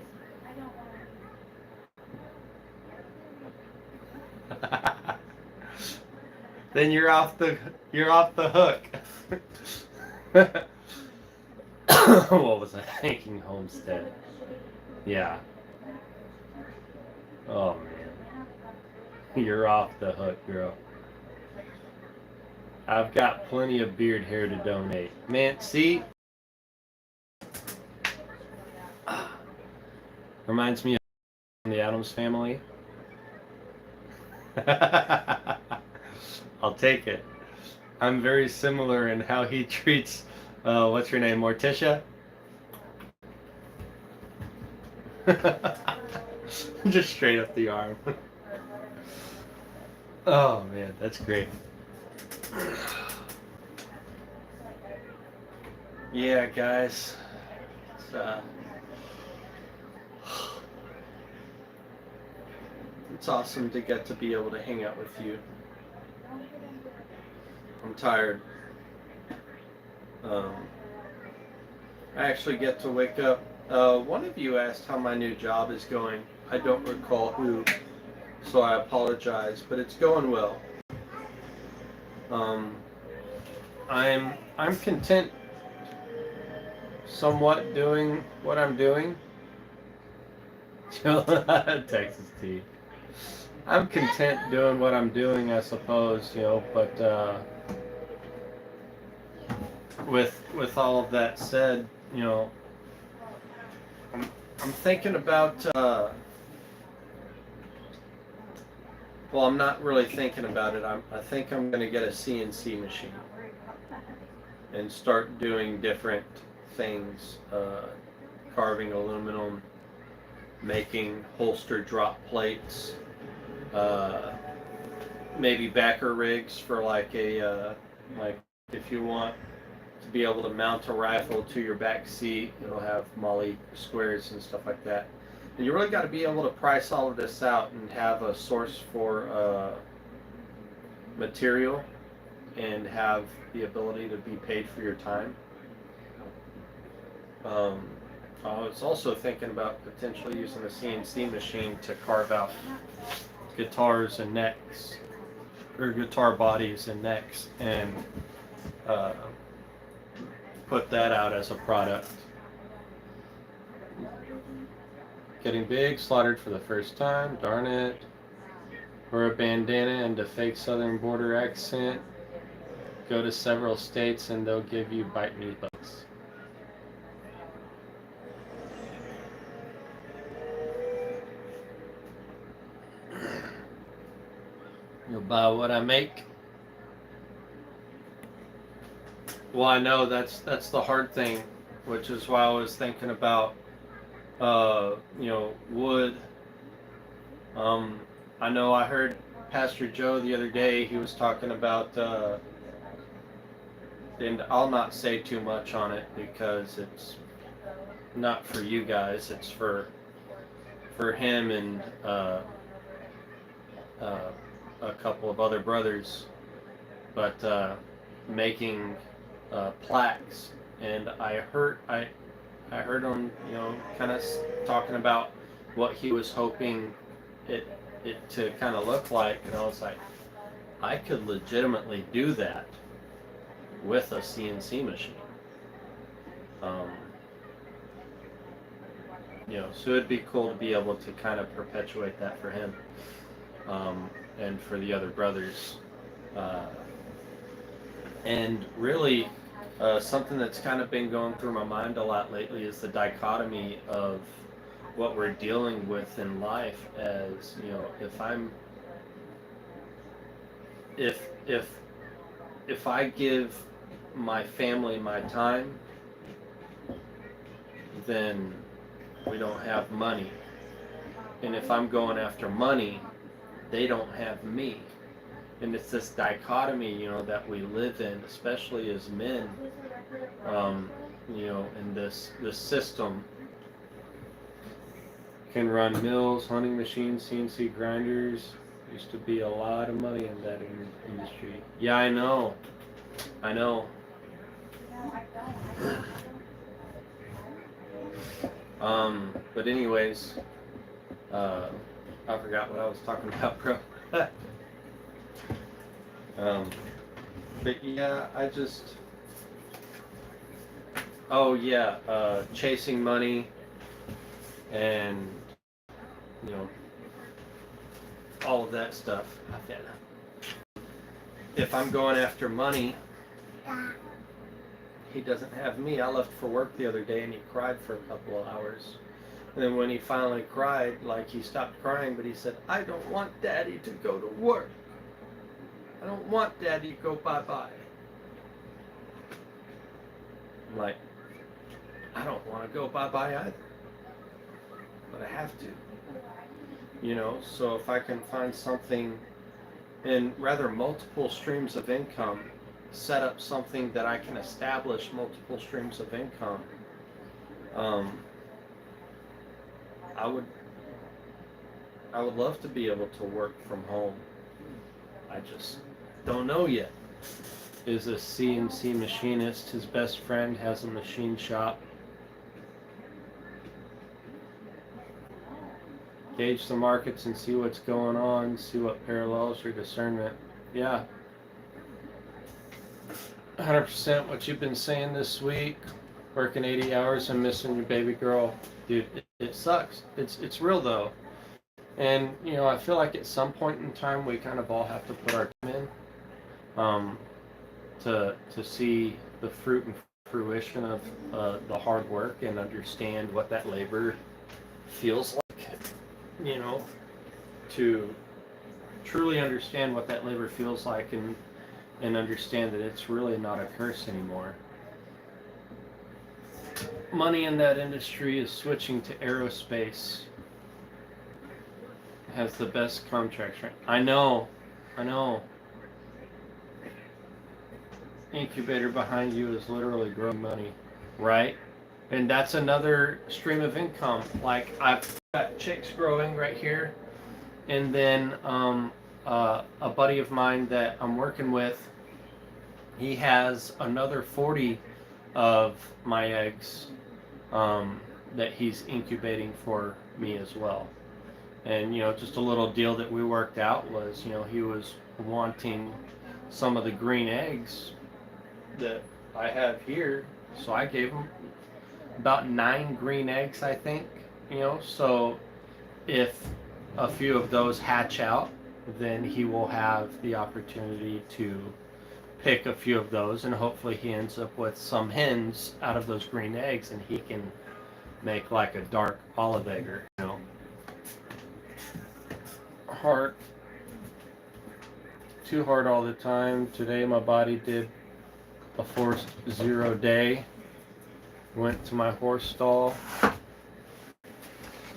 Then you're off the hook. What was I thinking? Homestead. Yeah. Oh man. You're off the hook, girl. I've got plenty of beard hair to donate. Man, see? Reminds me of the Addams Family. I'll take it. I'm very similar in how he treats, what's your name, Morticia? Just straight up the arm. Oh man, that's great. Yeah, guys. It's awesome to get to be able to hang out with you. I'm tired. I actually get to wake up. One of you asked how my new job is going. I don't recall who, so I apologize, but it's going well. I'm content somewhat doing what I'm doing. Texas tea. I'm content doing what I'm doing, I suppose, but with all of that said, I'm, I'm thinking about well, I'm not really thinking about it. I think I'm going to get a CNC machine and start doing different things, carving aluminum, making holster drop plates, uh, maybe backer rigs for like like if you want to be able to mount a rifle to your back seat, it'll have molly squares and stuff like that. And you really got to be able to price all of this out and have a source for material and have the ability to be paid for your time. I was also thinking about potentially using a CNC machine to carve out guitars and necks, or guitar bodies and necks, and uh, put that out as a product. Getting big, slaughtered for the first time, darn it. Wear a bandana and a fake southern border accent. Go to several states and they'll give you bite me bucks. You'll buy what I make. Well, I know that's the hard thing, which is why I was thinking about wood. I know I heard Pastor Joe the other day. He was talking about, and I'll not say too much on it because it's not for you guys. It's for him and a couple of other brothers, but making plaques. And I heard him, kind of talking about what he was hoping it to kind of look like, and I was like, I could legitimately do that with a CNC machine. So it'd be cool to be able to kind of perpetuate that for him, and for the other brothers. And really, something that's kind of been going through my mind a lot lately is the dichotomy of what we're dealing with in life. As if I give my family my time, then we don't have money. And if I'm going after money, they don't have me. And it's this dichotomy, that we live in, especially as men, in this system. Can run mills, hunting machines, CNC grinders. Used to be a lot of money in that industry. Yeah, I know. But anyways, I forgot what I was talking about, bro. But yeah, chasing money and, all of that stuff. If I'm going after money, he doesn't have me. I left for work the other day and he cried for a couple of hours. And then when he finally cried, he stopped crying, but he said, I don't want Daddy to go to work. I don't want Daddy to go bye-bye. I'm like, I don't want to go bye-bye either. But I have to. So if I can find something in rather multiple streams of income, set up something that I can establish multiple streams of income, I would love to be able to work from home. I just don't know yet. Is a CNC machinist. His best friend has a machine shop. Gauge the markets and see what's going on, see what parallels your discernment. Yeah. 100% what you've been saying this week. Working 80 hours and missing your baby girl, dude. It sucks. It's real though, and I feel like at some point in time we kind of all have to put our time in, to see the fruit and fruition of the hard work and understand what that labor feels like. To truly understand what that labor feels like and understand that it's really not a curse anymore. Money in that industry is switching to aerospace. Has the best contracts. Right? I know. Incubator behind you is literally growing money, right? And that's another stream of income. Like I've got chicks growing right here, and then a buddy of mine that I'm working with, he has another 40 of my eggs that he's incubating for me as well. And just a little deal that we worked out was, he was wanting some of the green eggs that I have here, so I gave him about 9 green eggs, I think. So if a few of those hatch out, then he will have the opportunity to pick a few of those, and hopefully he ends up with some hens out of those green eggs, and he can make like a dark olive egger. Hard, too hard all the time. Today my body did a forced 0 day. Went to my horse stall,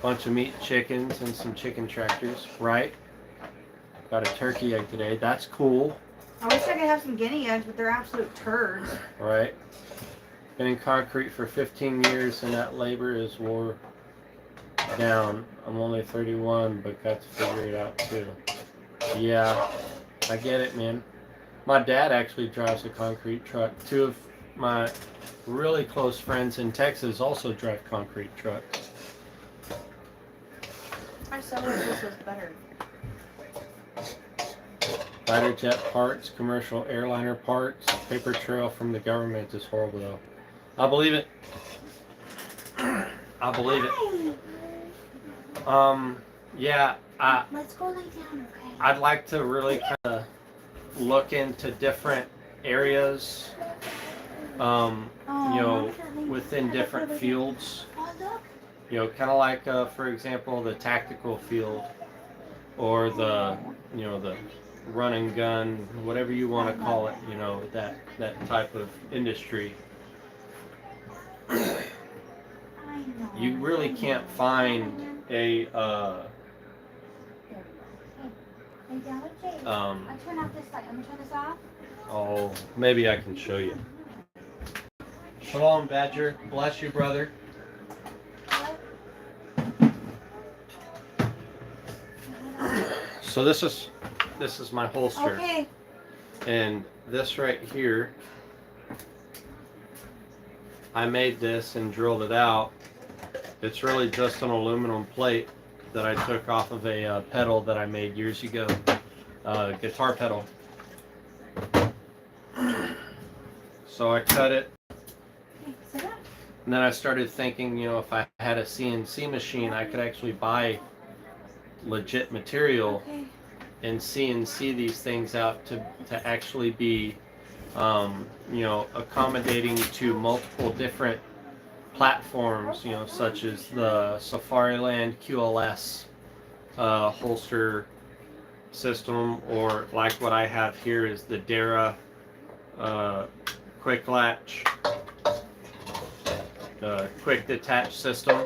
bunch of meat chickens and some chicken tractors, right? Got a turkey egg today. That's cool. I wish I could have some guinea eggs, but they're absolute turds. Right. Been in concrete for 15 years and that labor is wore down. I'm only 31, but got to figure it out too. Yeah, I get it, man. My dad actually drives a concrete truck. 2 of my really close friends in Texas also drive concrete trucks. I so wish this was better. Fighter jet parts, commercial airliner parts, paper trail from the government is horrible though. I believe it. I believe it. Yeah, Let's go lay down, okay? I'd like to really kind of look into different areas, within different fields. Oh, look. Kind of like, for example, the tactical field, or the run and gun, whatever you want to call it. That type of industry. You really can't find a Lay down with Jake. I turn off this light. Let me turn this off. oh, maybe I can show you. Shalom, Badger. Bless you, brother. So this is my holster. Okay. And this right here, I made this and drilled it out. It's really just an aluminum plate that I took off of a pedal that I made years ago, guitar pedal. So I cut it, Okay, sit up. and then I started thinking, if I had a CNC machine, I could actually buy legit material Okay. and CNC these things out to actually be, accommodating to multiple different platforms, such as the Safariland QLS holster system, or like what I have here is the Dara quick latch, quick detach system,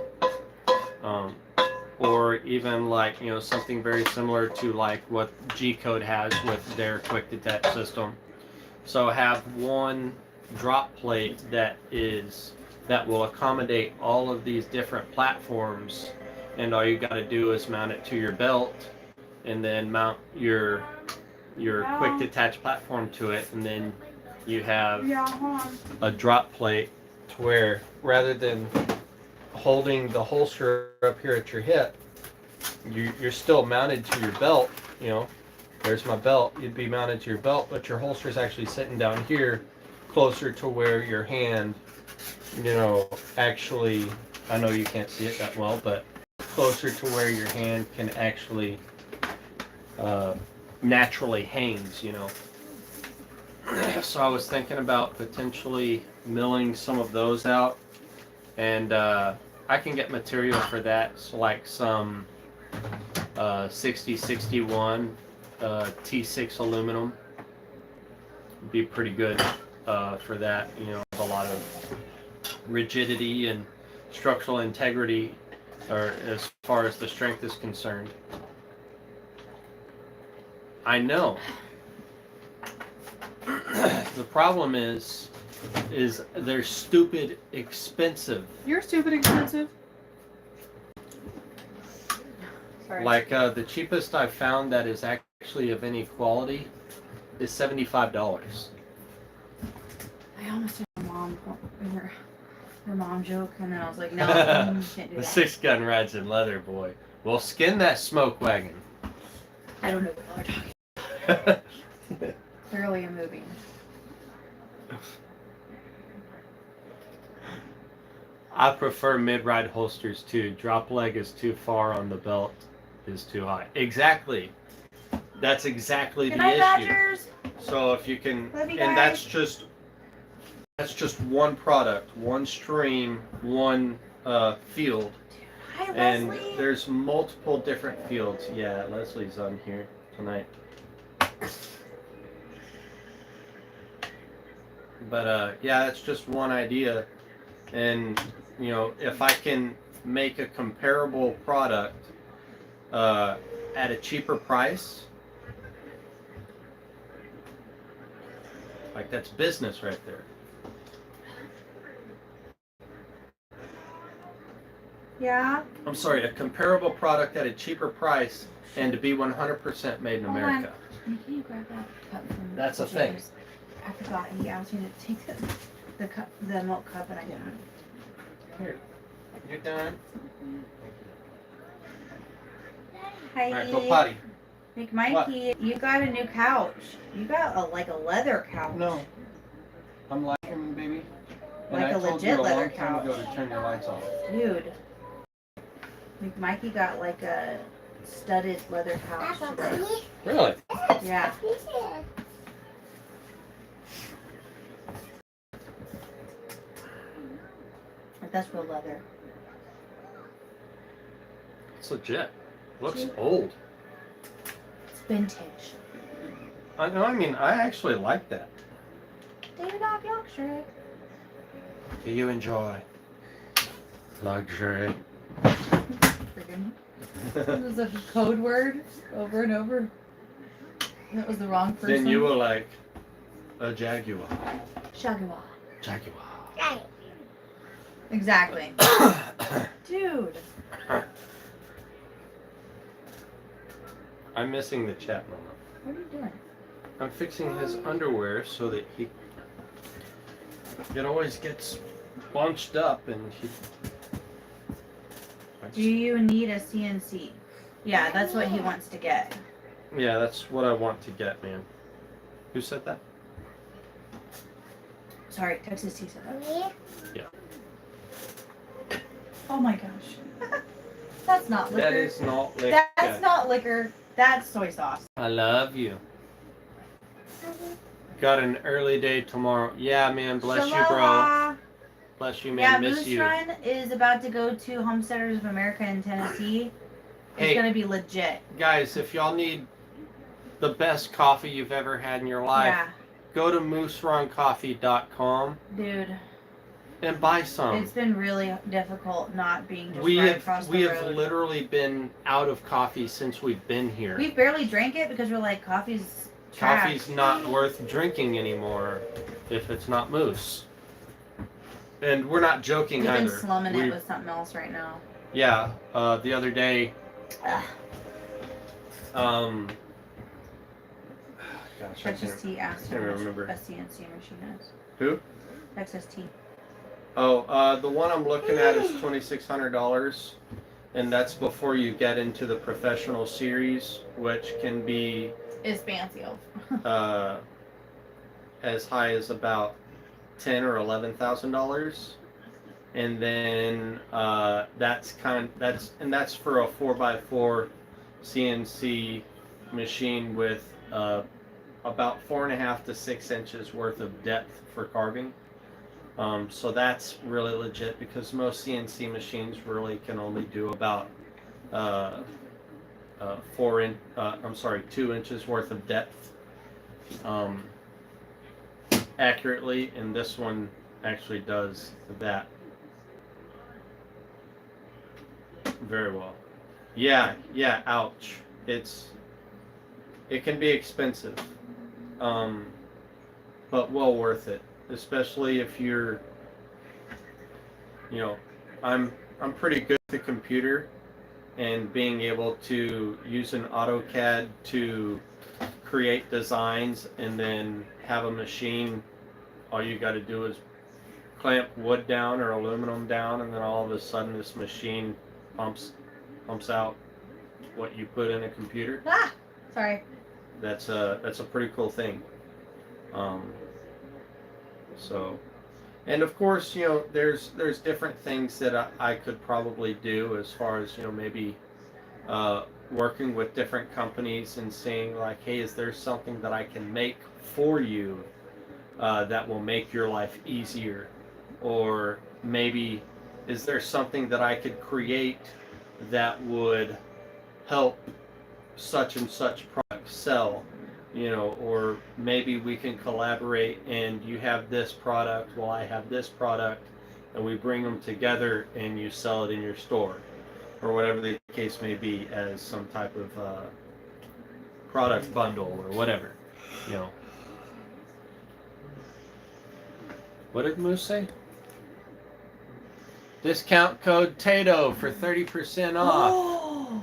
or even like something very similar to like what G-Code has with their quick detach system. So have one drop plate that will accommodate all of these different platforms, and all you got to do is mount it to your belt, and then mount your quick detach platform to it, and then you have a drop plate to where rather than holding the holster up here at your hip, you're still mounted to your belt. There's my belt. You'd be mounted to your belt, but your holster is actually sitting down here, closer to where your hand, actually, I know you can't see it that well, but closer to where your hand can actually naturally hangs, So I was thinking about potentially milling some of those out, and I can get material for that, so like some 6061 T6 aluminum would be pretty good for that, a lot of rigidity and structural integrity, or as far as the strength is concerned. I know. The problem is they're stupid expensive. You're stupid expensive. Sorry. Like the cheapest I've found that is actually of any quality is $75. I almost did her mom joke, and then I was like, no, you can't do The that. 6-gun rides in leather, boy. Well, skin that smoke wagon. I don't know what you're talking about. Clearly a movie. I prefer mid-ride holsters too. Drop leg is too far on the belt, is too high. Exactly. That's exactly Good the night, issue. Badgers. So if you can, Love you and guys. that's just one product, one stream, one field, Hi, and Leslie. there's multiple different fields. Yeah, Leslie's on here tonight. But yeah, that's just one idea, and if I can make a comparable product at a cheaper price, like that's business right there. Yeah. I'm sorry, a comparable product at a cheaper price and to be 100% made in Hold on. America. Can you grab that cup from That's a the thing. chairs? I forgot. He asked me to take the cup, the milk cup, and I didn't. Here, you done? Hi. All right, go potty. Big Mikey, you got a new couch. You got a leather couch. No, I'm liking, baby. And Like I a told you legit a long leather time ago couch. to turn your lights off. Dude. Big Mikey got like a studded leather couch today. Really? Yeah. That's real leather. It's legit. Looks old. It's vintage. I mean, I actually like that. David Dog Yorkshire. Do you enjoy luxury? Friggin'. It was a code word over and over. That was the wrong person. Then you were like a Jaguar. Jaguar. Jaguar. Exactly. Dude. I'm missing the chat moment. What are you doing? I'm fixing his underwear so that it always gets bunched up and he. Do you need a CNC? Yeah, that's what he wants to get. Yeah, that's what I want to get, man. Who said that? Sorry, Texas T said that. Yeah. Oh my gosh. That's not liquor. That is not liquor. That's not liquor. That's soy sauce. I love you. Got an early day tomorrow. Yeah, man. Bless you, bro. Aloha. Bless you, Yeah, man. Miss Moose you. Run is about to go to Homesteaders of America in Tennessee. It's Hey. gonna be legit. Guys, if y'all need the best coffee you've ever had in your life, Yeah, go to mooseruncoffee.com dude. and buy some. It's been really difficult not being just We right have across the we have road. literally been out of coffee since we've been here. We barely drank it because we're like, coffee's trash. Coffee's not worth drinking anymore if it's not Moose. And we're not joking We've been either. slumming We- it with something else right now. Yeah, the other day, Ugh. gosh, I Texas can't. T asked can't how much remember. a CNC machine is. Who? Texas T. Oh, the one I'm looking at is $2,600, and that's before you get into the professional series, which can be Is fancy. as high as about $10,000 or $11,000, and then that's for a 4x4 CNC machine with about 4.5 to 6 inches worth of depth for carving. So that's really legit because most CNC machines really can only do about 2 inches worth of depth accurately, and this one actually does that very well. Yeah, ouch. It can be expensive, but well worth it, especially if you're, I'm pretty good at the computer, and being able to use an AutoCAD to create designs and then have a machine, all you got to do is clamp wood down or aluminum down, and then all of a sudden this machine pumps out what you put in a computer. Sorry. That's a pretty cool thing. So, and of course, there's different things that I could probably do as far as maybe working with different companies and seeing like, hey, is there something that I can make for you that will make your life easier, or maybe is there something that I could create that would help such and such product sell, or maybe we can collaborate and you have this product while I have this product, and we bring them together and you sell it in your store, or whatever the case may be, as some type of product bundle or whatever. What did Moose say? Discount code Tato for 30% off. Oh,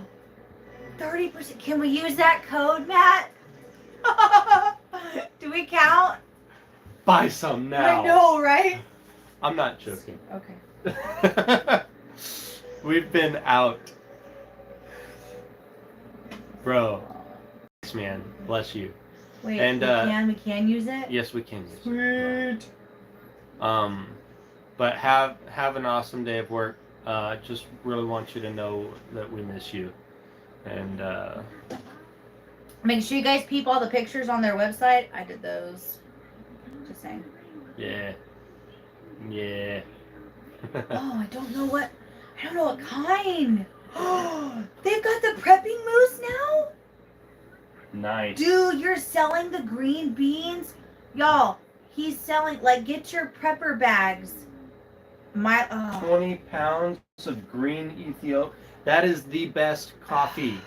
30%. Can we use that code, Matt? Do we count? Buy some now. I know, right? I'm not joking. Okay. We've been out. Bro. Thanks, man. Bless you. Wait, and, we can use it? Yes, we can use it. Sweet. But have an awesome day of work. Just really want you to know that we miss you. And make sure you guys peep all the pictures on their website. I did those. Just saying. Yeah. Oh, I don't know what kind. Oh, they've got the prepping moose now? Nice. Dude, you're selling the green beans? Y'all, he's selling, get your prepper bags. 20 pounds of green Ethiopia. That is the best coffee.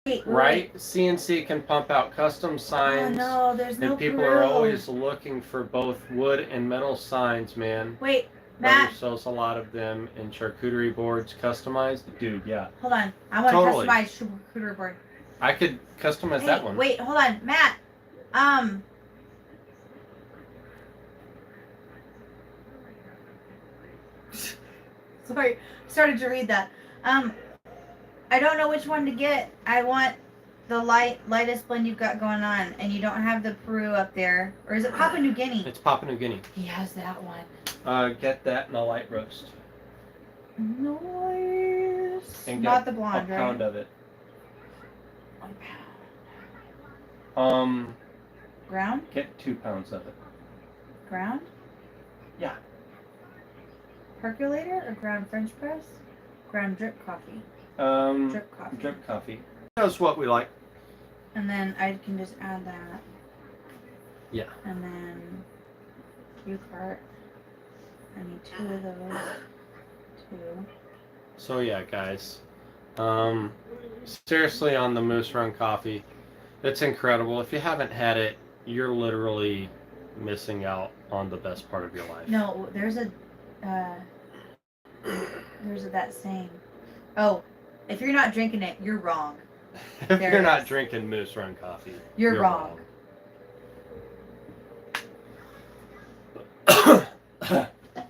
Wait. Right? CNC can pump out custom signs. Oh, no, there's no And people proof. are always looking for both wood and metal signs, man. Wait, Brother Matt. sells a lot of them in charcuterie boards, customized. Dude, yeah. Hold on. I want Totally. to customize charcuterie board. I could customize that one. Wait, hold on. Matt. Sorry, started to read that. I don't know which one to get. I want the lightest blend you've got going on, and you don't have the Peru up there, or is it Papua New Guinea? It's Papua New Guinea. He has that one. Get that in a light roast. Nice. And Not get the blonde, a right? pound of it. 1 pound. Ground? Get 2 pounds of it. Ground? Yeah. Percolator or ground French press? Ground drip coffee. Drip coffee. Drip coffee. That's what we like. And then I can just add that. Yeah. And then 2 cart. I need 2 of those. 2. So yeah, guys. Seriously, on the Moose Run coffee, it's incredible. If you haven't had it, you're literally missing out on the best part of your life. No, there's that saying. Oh, if you're not drinking it, you're wrong. If There you're it not is. drinking Moose Run coffee, You're wrong.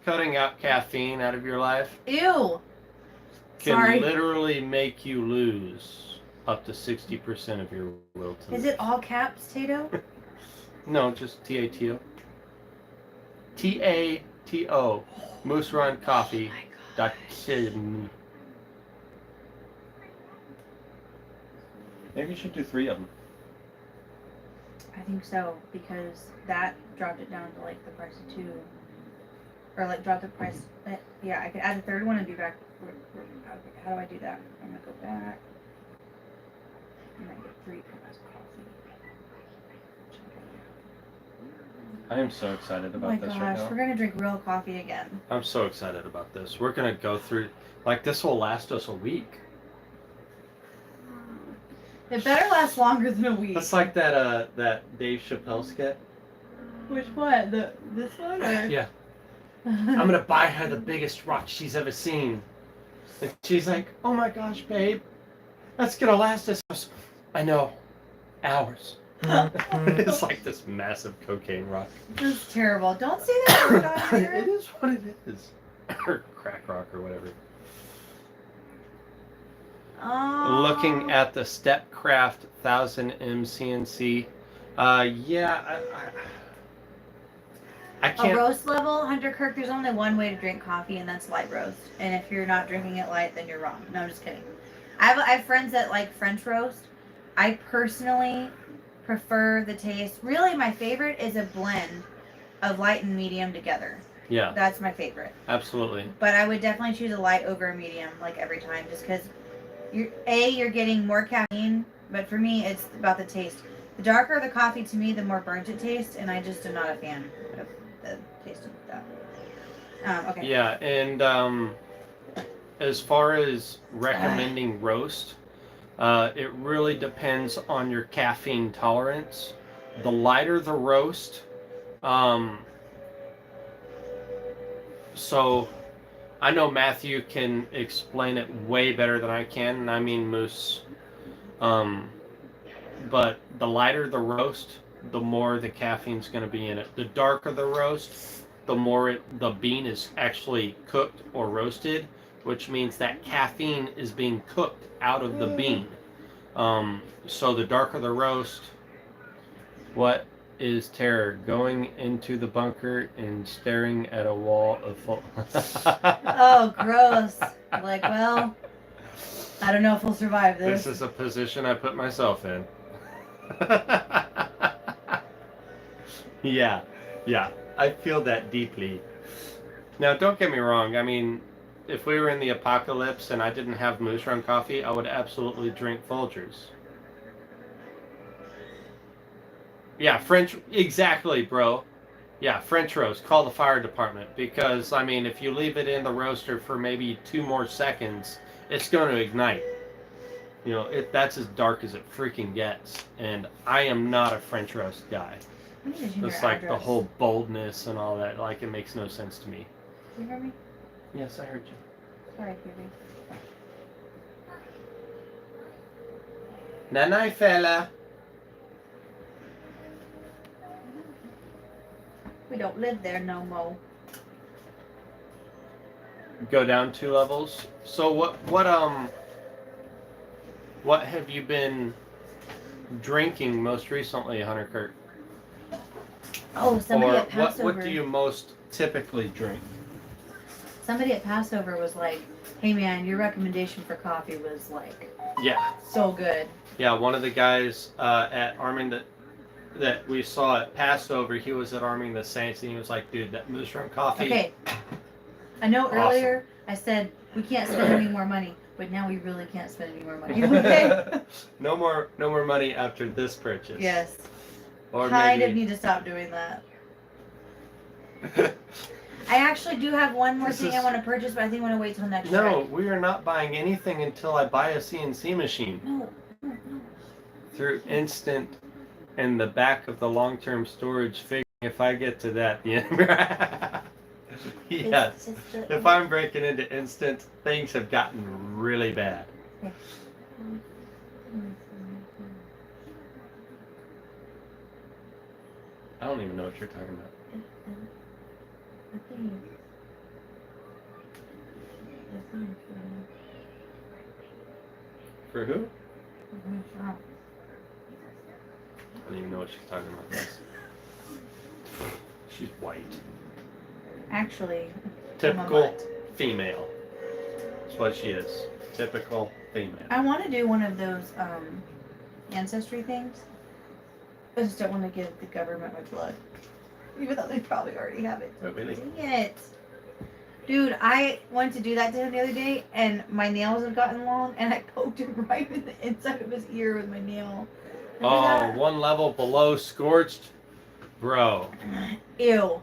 Cutting out caffeine out of your life Ew. can Sorry. literally make you lose up to 60% of your will to Is live. it all caps, Tato? No, just TATO. TATO. Moose Run Coffee. Oh Maybe you should do 3 of them. I think so, because that dropped it down to like the price of 2. Or like drop the price. Yeah, I could add a third one and be back. How do I do that? I'm gonna go back. I'm gonna get 3 cups of coffee. I am so excited Oh about my this gosh, right now. we're gonna drink real coffee again. I'm so excited about this. We're gonna go through, like, this will last us a week. It better last longer than a week. That's like that Dave Chappelle skit. Which one? This one? Or? Yeah. I'm gonna buy her the biggest rock she's ever seen. And she's like, oh my gosh, babe, that's gonna last us, I know, hours. It's like this massive cocaine rock. That's terrible. Don't say that word on here. It is what it is. Or crack rock or whatever. Oh. Looking at the Stepcraft 1000M CNC. Yeah, I A can't. roast level, Hunter Kirk, there's only one way to drink coffee, and that's light roast. And if you're not drinking it light, then you're wrong. No, I'm just kidding. I have friends that like French roast. I personally prefer the taste. Really, my favorite is a blend of light and medium together. Yeah, That's my favorite. absolutely. But I would definitely choose a light over a medium, like every time, just because you're getting more caffeine. But for me, it's about the taste. The darker the coffee to me, the more burnt it tastes, and I just am not a fan of the taste of that. Okay. Yeah, and as far as recommending roast, it really depends on your caffeine tolerance. The lighter the roast, so I know Matthew can explain it way better than I can, and I mean Moose. But the lighter the roast, the more the caffeine's going to be in it. The darker the roast, the more the bean is actually cooked or roasted, which means that caffeine is being cooked out of the bean. So the darker the roast, what is terror? Going into the bunker and staring at a wall of full... Oh, gross. Like, well, I don't know if we'll survive this. This is a position I put myself in. Yeah, I feel that deeply. Now, don't get me wrong. I mean, if we were in the apocalypse and I didn't have Moose Run coffee, I would absolutely drink Folgers. Yeah, exactly, bro. Yeah, French roast. Call the fire department, because, I mean, if you leave it in the roaster for maybe 2 more seconds, it's going to ignite. You know, that's as dark as it freaking gets. And I am not a French roast guy. It's like the whole boldness and all that. Like, it makes no sense to me. You hear me? Yes, I heard you. Sorry, baby. Nanai, fella. We don't live there no more. Go down 2 levels. So what have you been drinking most recently, Hunter Kirk? Oh, somebody Or at Passover. what do you most typically drink? Somebody at Passover was like, "Hey man, your recommendation for coffee was like Yeah. so good." Yeah, one of the guys at Arming that we saw at Passover, he was at Arming the Saints, and he was like, dude, that Moose Run coffee. Okay. I know Awesome. earlier I said we can't spend any more money, but now we really can't spend any more money. Okay? No more money after this purchase. Yes. Or Kind of maybe... need to stop doing that. I actually do have one more thing I want to purchase, but I think I want to wait till next year. No, we are not buying anything until I buy a CNC machine. No. Through Instant in the back of the long-term storage, figuring if I get to that, the end. Yes. If I'm breaking into Instant, things have gotten really bad. I don't even know what you're talking about. For who? I don't even know what she's talking about. She's white. Actually, Typical what? female. That's what she is. Typical female. I want to do one of those ancestry things. I just don't want to give the government my blood. Even though they probably already have it. Oh, really? Dang it. Dude, I went to do that to him the other day, and my nails have gotten long, and I poked him right in the inside of his ear with my nail. Remember Oh, that? one level below scorched? Bro. Ew.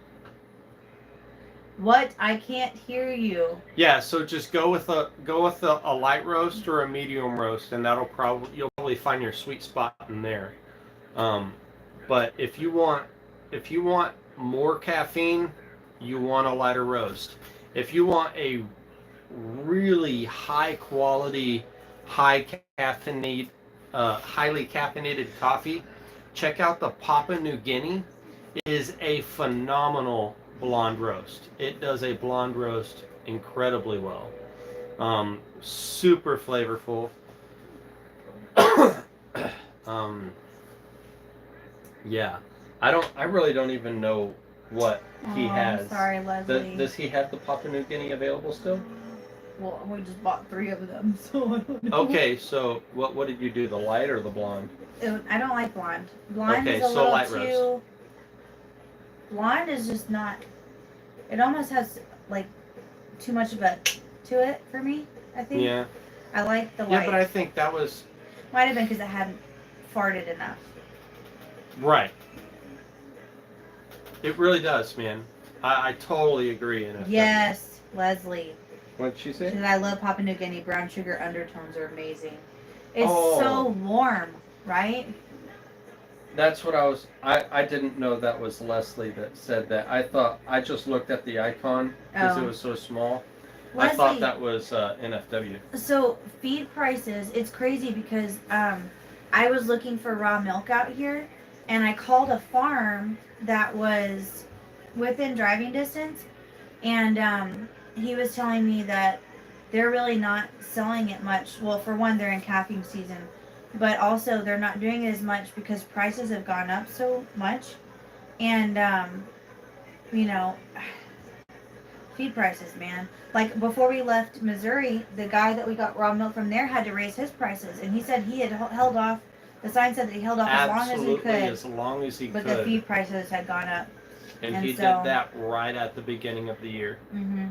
What? I can't hear you. Yeah, so just go with a light roast or a medium roast, and you'll probably find your sweet spot in there. But if you want more caffeine, you want a lighter roast. If you want a really high quality, highly caffeinated coffee, check out the Papua New Guinea. It is a phenomenal blonde roast. It does a blonde roast incredibly well. Super flavorful. Yeah. I really don't even know what he has. I'm sorry, Leslie. Does he have the Papua New Guinea available still? Well, we just bought 3 of them, so I don't know. Okay, so what did you do? The light or the blonde? I don't like blonde. Blonde Okay, is a so little light too. roast. Blonde is just not. It almost has like too much of a to it for me. I think. Yeah. I like the light. Yeah, but I think that was Might have been because it hadn't farted enough. right. It really does, man. I totally agree. Yes, Leslie. What'd she say? Because I love Papua New Guinea. Brown sugar undertones are amazing. It's Oh. so warm, right? That's what I didn't know that was Leslie that said that. I just looked at the icon because it was so small. Leslie, I thought that was NFW. So feed prices, it's crazy because I was looking for raw milk out here, and I called a farm that was within driving distance, and he was telling me that they're really not selling it much. Well, for one, they're in calving season, but also they're not doing it as much because prices have gone up so much, and you know, feed prices, man. Like before we left Missouri, the guy that we got raw milk from there had to raise his prices, and he said he had held off. The sign said that he held off Absolutely, as long as he could, but the feed prices had gone up. And he did that right at the beginning of the year. Mm-hmm.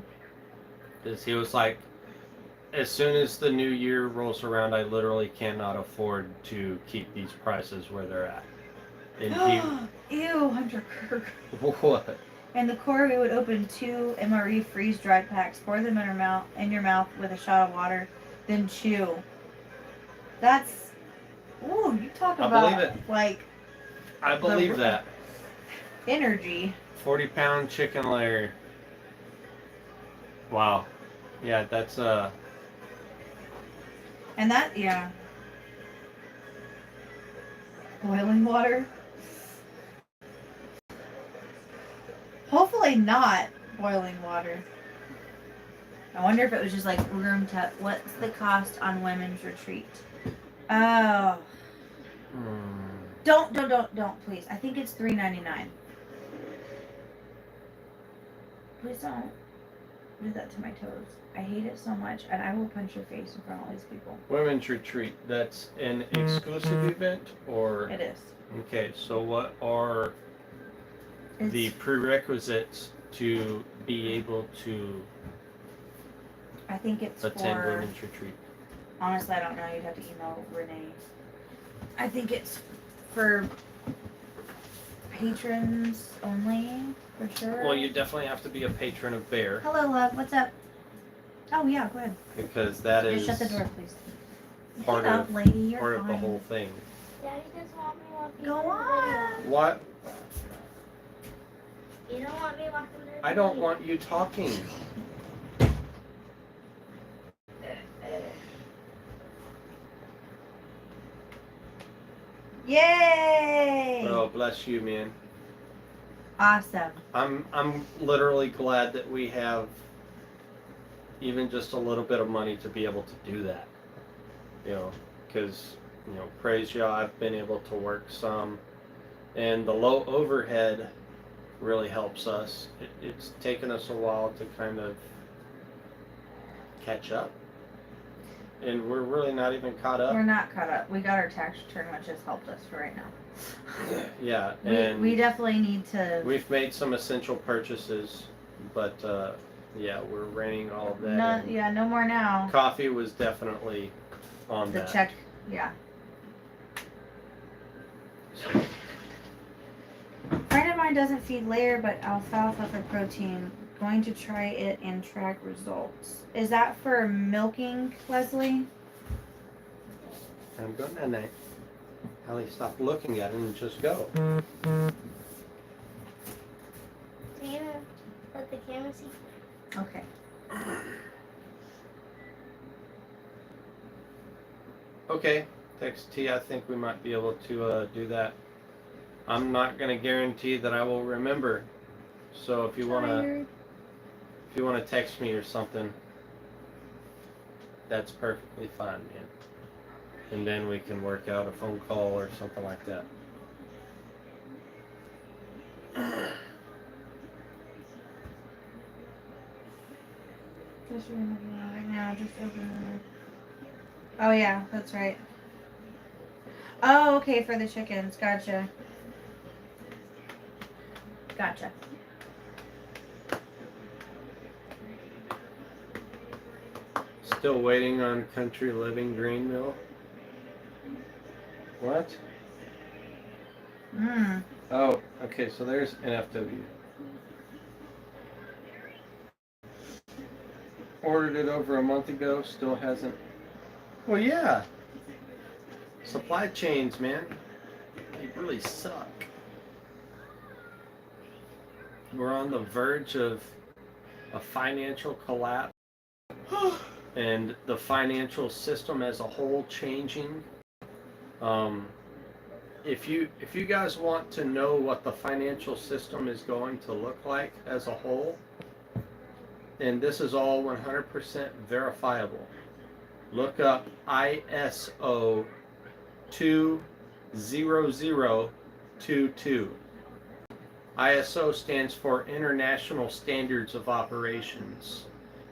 Because he was like, as soon as the new year rolls around, I literally cannot afford to keep these prices where they're at. And Ew, Hunter Kirk. What? In the core, we would open 2 MRE freeze-dried packs, pour them in your mouth with a shot of water, then chew. That's, ooh, you talk I about, believe it. like, I believe that. energy. 40-pound chicken layer. Wow. Yeah, that's And that, yeah. Boiling water. Hopefully not boiling water. I wonder if it was just like room temp. What's the cost on women's retreat? Oh. Don't, please. I think it's $3.99. Please don't do that to my toes. I hate it so much, and I will punch your face in front of all these people. Women's retreat. That's an exclusive event, or It is. okay. So what are the prerequisites to be able to I think it's attend for. women's retreat? Honestly, I don't know. You'd have to email Renee. I think it's for patrons only, for sure. Well, you definitely have to be a patron of Bear. Hello, love. What's up? Oh, yeah, go ahead. Because that Just is shut the door, please. part Get of up, lady. You're part fine. of the whole thing. Daddy doesn't want me walking. Go on. What? You don't want me walking there. I don't want you talking. Yay! Oh, bless you, man. Awesome. I'm literally glad that we have even just a little bit of money to be able to do that. You know, because, you know, praise y'all, I've been able to work some, and the low overhead really helps us. It's taken us a while to kind of catch up, and we're really not even caught up. We're not caught up. We got our tax return, which has helped us for right now. Yeah, We and definitely need to. we've made some essential purchases, but yeah, we're reining all of that in. Yeah, no more now. Coffee was definitely on The that. check, yeah. So, Friend of mine doesn't feed layer, but alfalfa for protein. Going to try it and track results. Is that for milking, Leslie? I'm going that night. Allie, stop looking at it and just go. Diana, let the camera see. Okay. Okay, text T. I think we might be able to do that. I'm not going to guarantee that I will remember. So if you wanna text me or something, that's perfectly fine, man. And then we can work out a phone call or something like that. Just remembering right now. Just open it. Oh yeah, that's right. Oh, okay, for the chickens. Gotcha. Gotcha. Still waiting on Country Living Green Mill. What? Oh, okay, so there's NFW. Ordered it over a month ago, still hasn't. Well, yeah. Supply chains, man. They really suck. We're on the verge of a financial collapse and the financial system as a whole changing. If you guys want to know what the financial system is going to look like as a whole, and this is all 100% verifiable, look up ISO 20022. ISO stands for International Standards of Operations,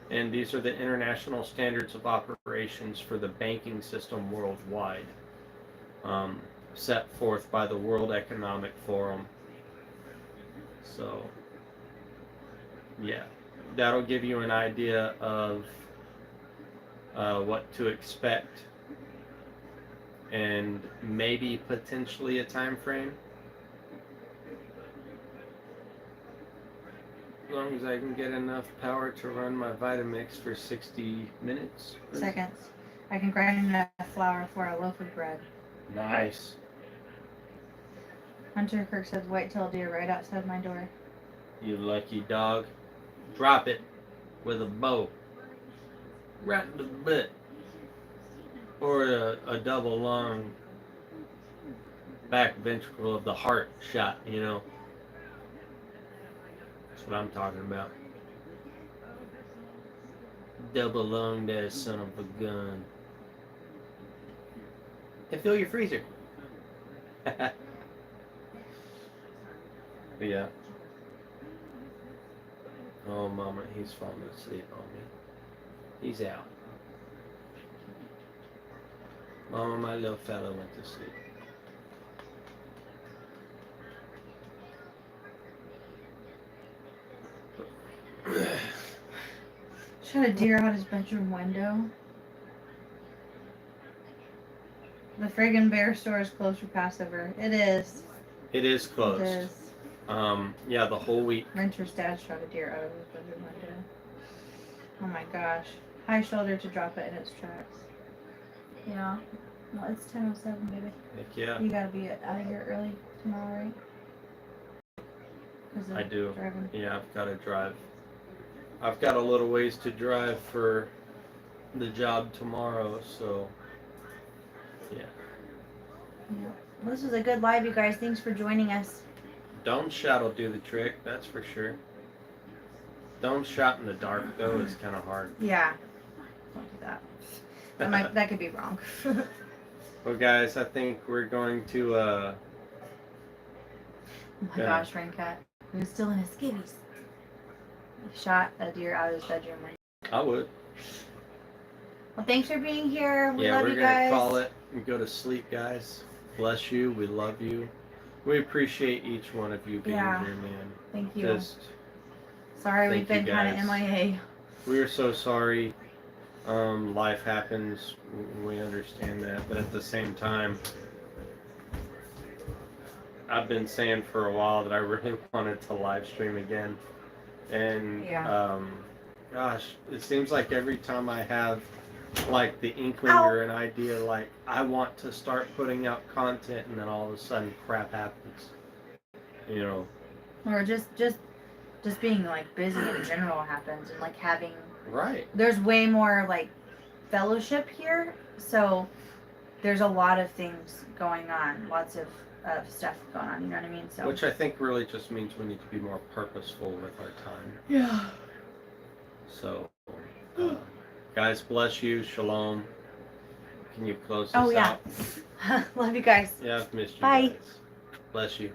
and these are the international standards of operations for the banking system worldwide, set forth by the World Economic Forum. So, yeah, that'll give you an idea of what to expect and maybe potentially a time frame. As long as I can get enough power to run my Vitamix for 60 minutes. Seconds. I can grind enough flour for a loaf of bread. Nice. Hunter Kirk says white-tailed deer right outside my door. You lucky dog. Drop it with a bow. Right in the butt. Or a double long back ventricle of the heart shot, you know. That's what I'm talking about. Double long that son of a gun. And fill your freezer. But yeah. Oh, mama, he's falling asleep on me. He's out. Mama, my little fella went to sleep. Shot a deer out his bedroom window. The friggin' bear store is closed for Passover. It is. It is closed. It is. Yeah, the whole week. Renter's dad shot a deer out of his bedroom window. Oh my gosh. High shoulder to drop it in its tracks. Yeah. Well, it's 10:07, baby. Heck yeah. You gotta be out of here early tomorrow, right? I do. Driving. Yeah, I've got to drive. I've got a little ways to drive for the job tomorrow, so yeah. Yeah. Well, this was a good live, you guys. Thanks for joining us. Dome shot will do the trick, that's for sure. Dome shot in the dark, though, is kind of hard. Yeah. Don't do that. That could be wrong. Well, guys, I think we're going to Oh my gosh, Rain Cat. He was still in his skivvies. He shot a deer out of his bedroom. I would. Well, thanks for being here. We Yeah, love we're you gonna guys. call it and go to sleep, guys. Bless you. We love you. We appreciate each one of you being Yeah. here, man. Thank you. Just Sorry thank we've you, been kind of guys. MIA. we are so sorry. Life happens. We understand that, but at the same time, I've been saying for a while that I really wanted to live stream again, and Yeah. gosh, it seems like every time I have like the inkling Ow. or an idea, like I want to start putting out content, and then all of a sudden crap happens. You know. Or just being like busy in general happens, and like having Right. there's way more like fellowship here, so there's a lot of things going on, lots of stuff going on. You know what I mean? So Which I think really just means we need to be more purposeful with our time. yeah. So, guys, bless you. Shalom. Can you close this Oh yeah. out? Love you guys. Yeah, I've missed you Bye. guys. Bless you.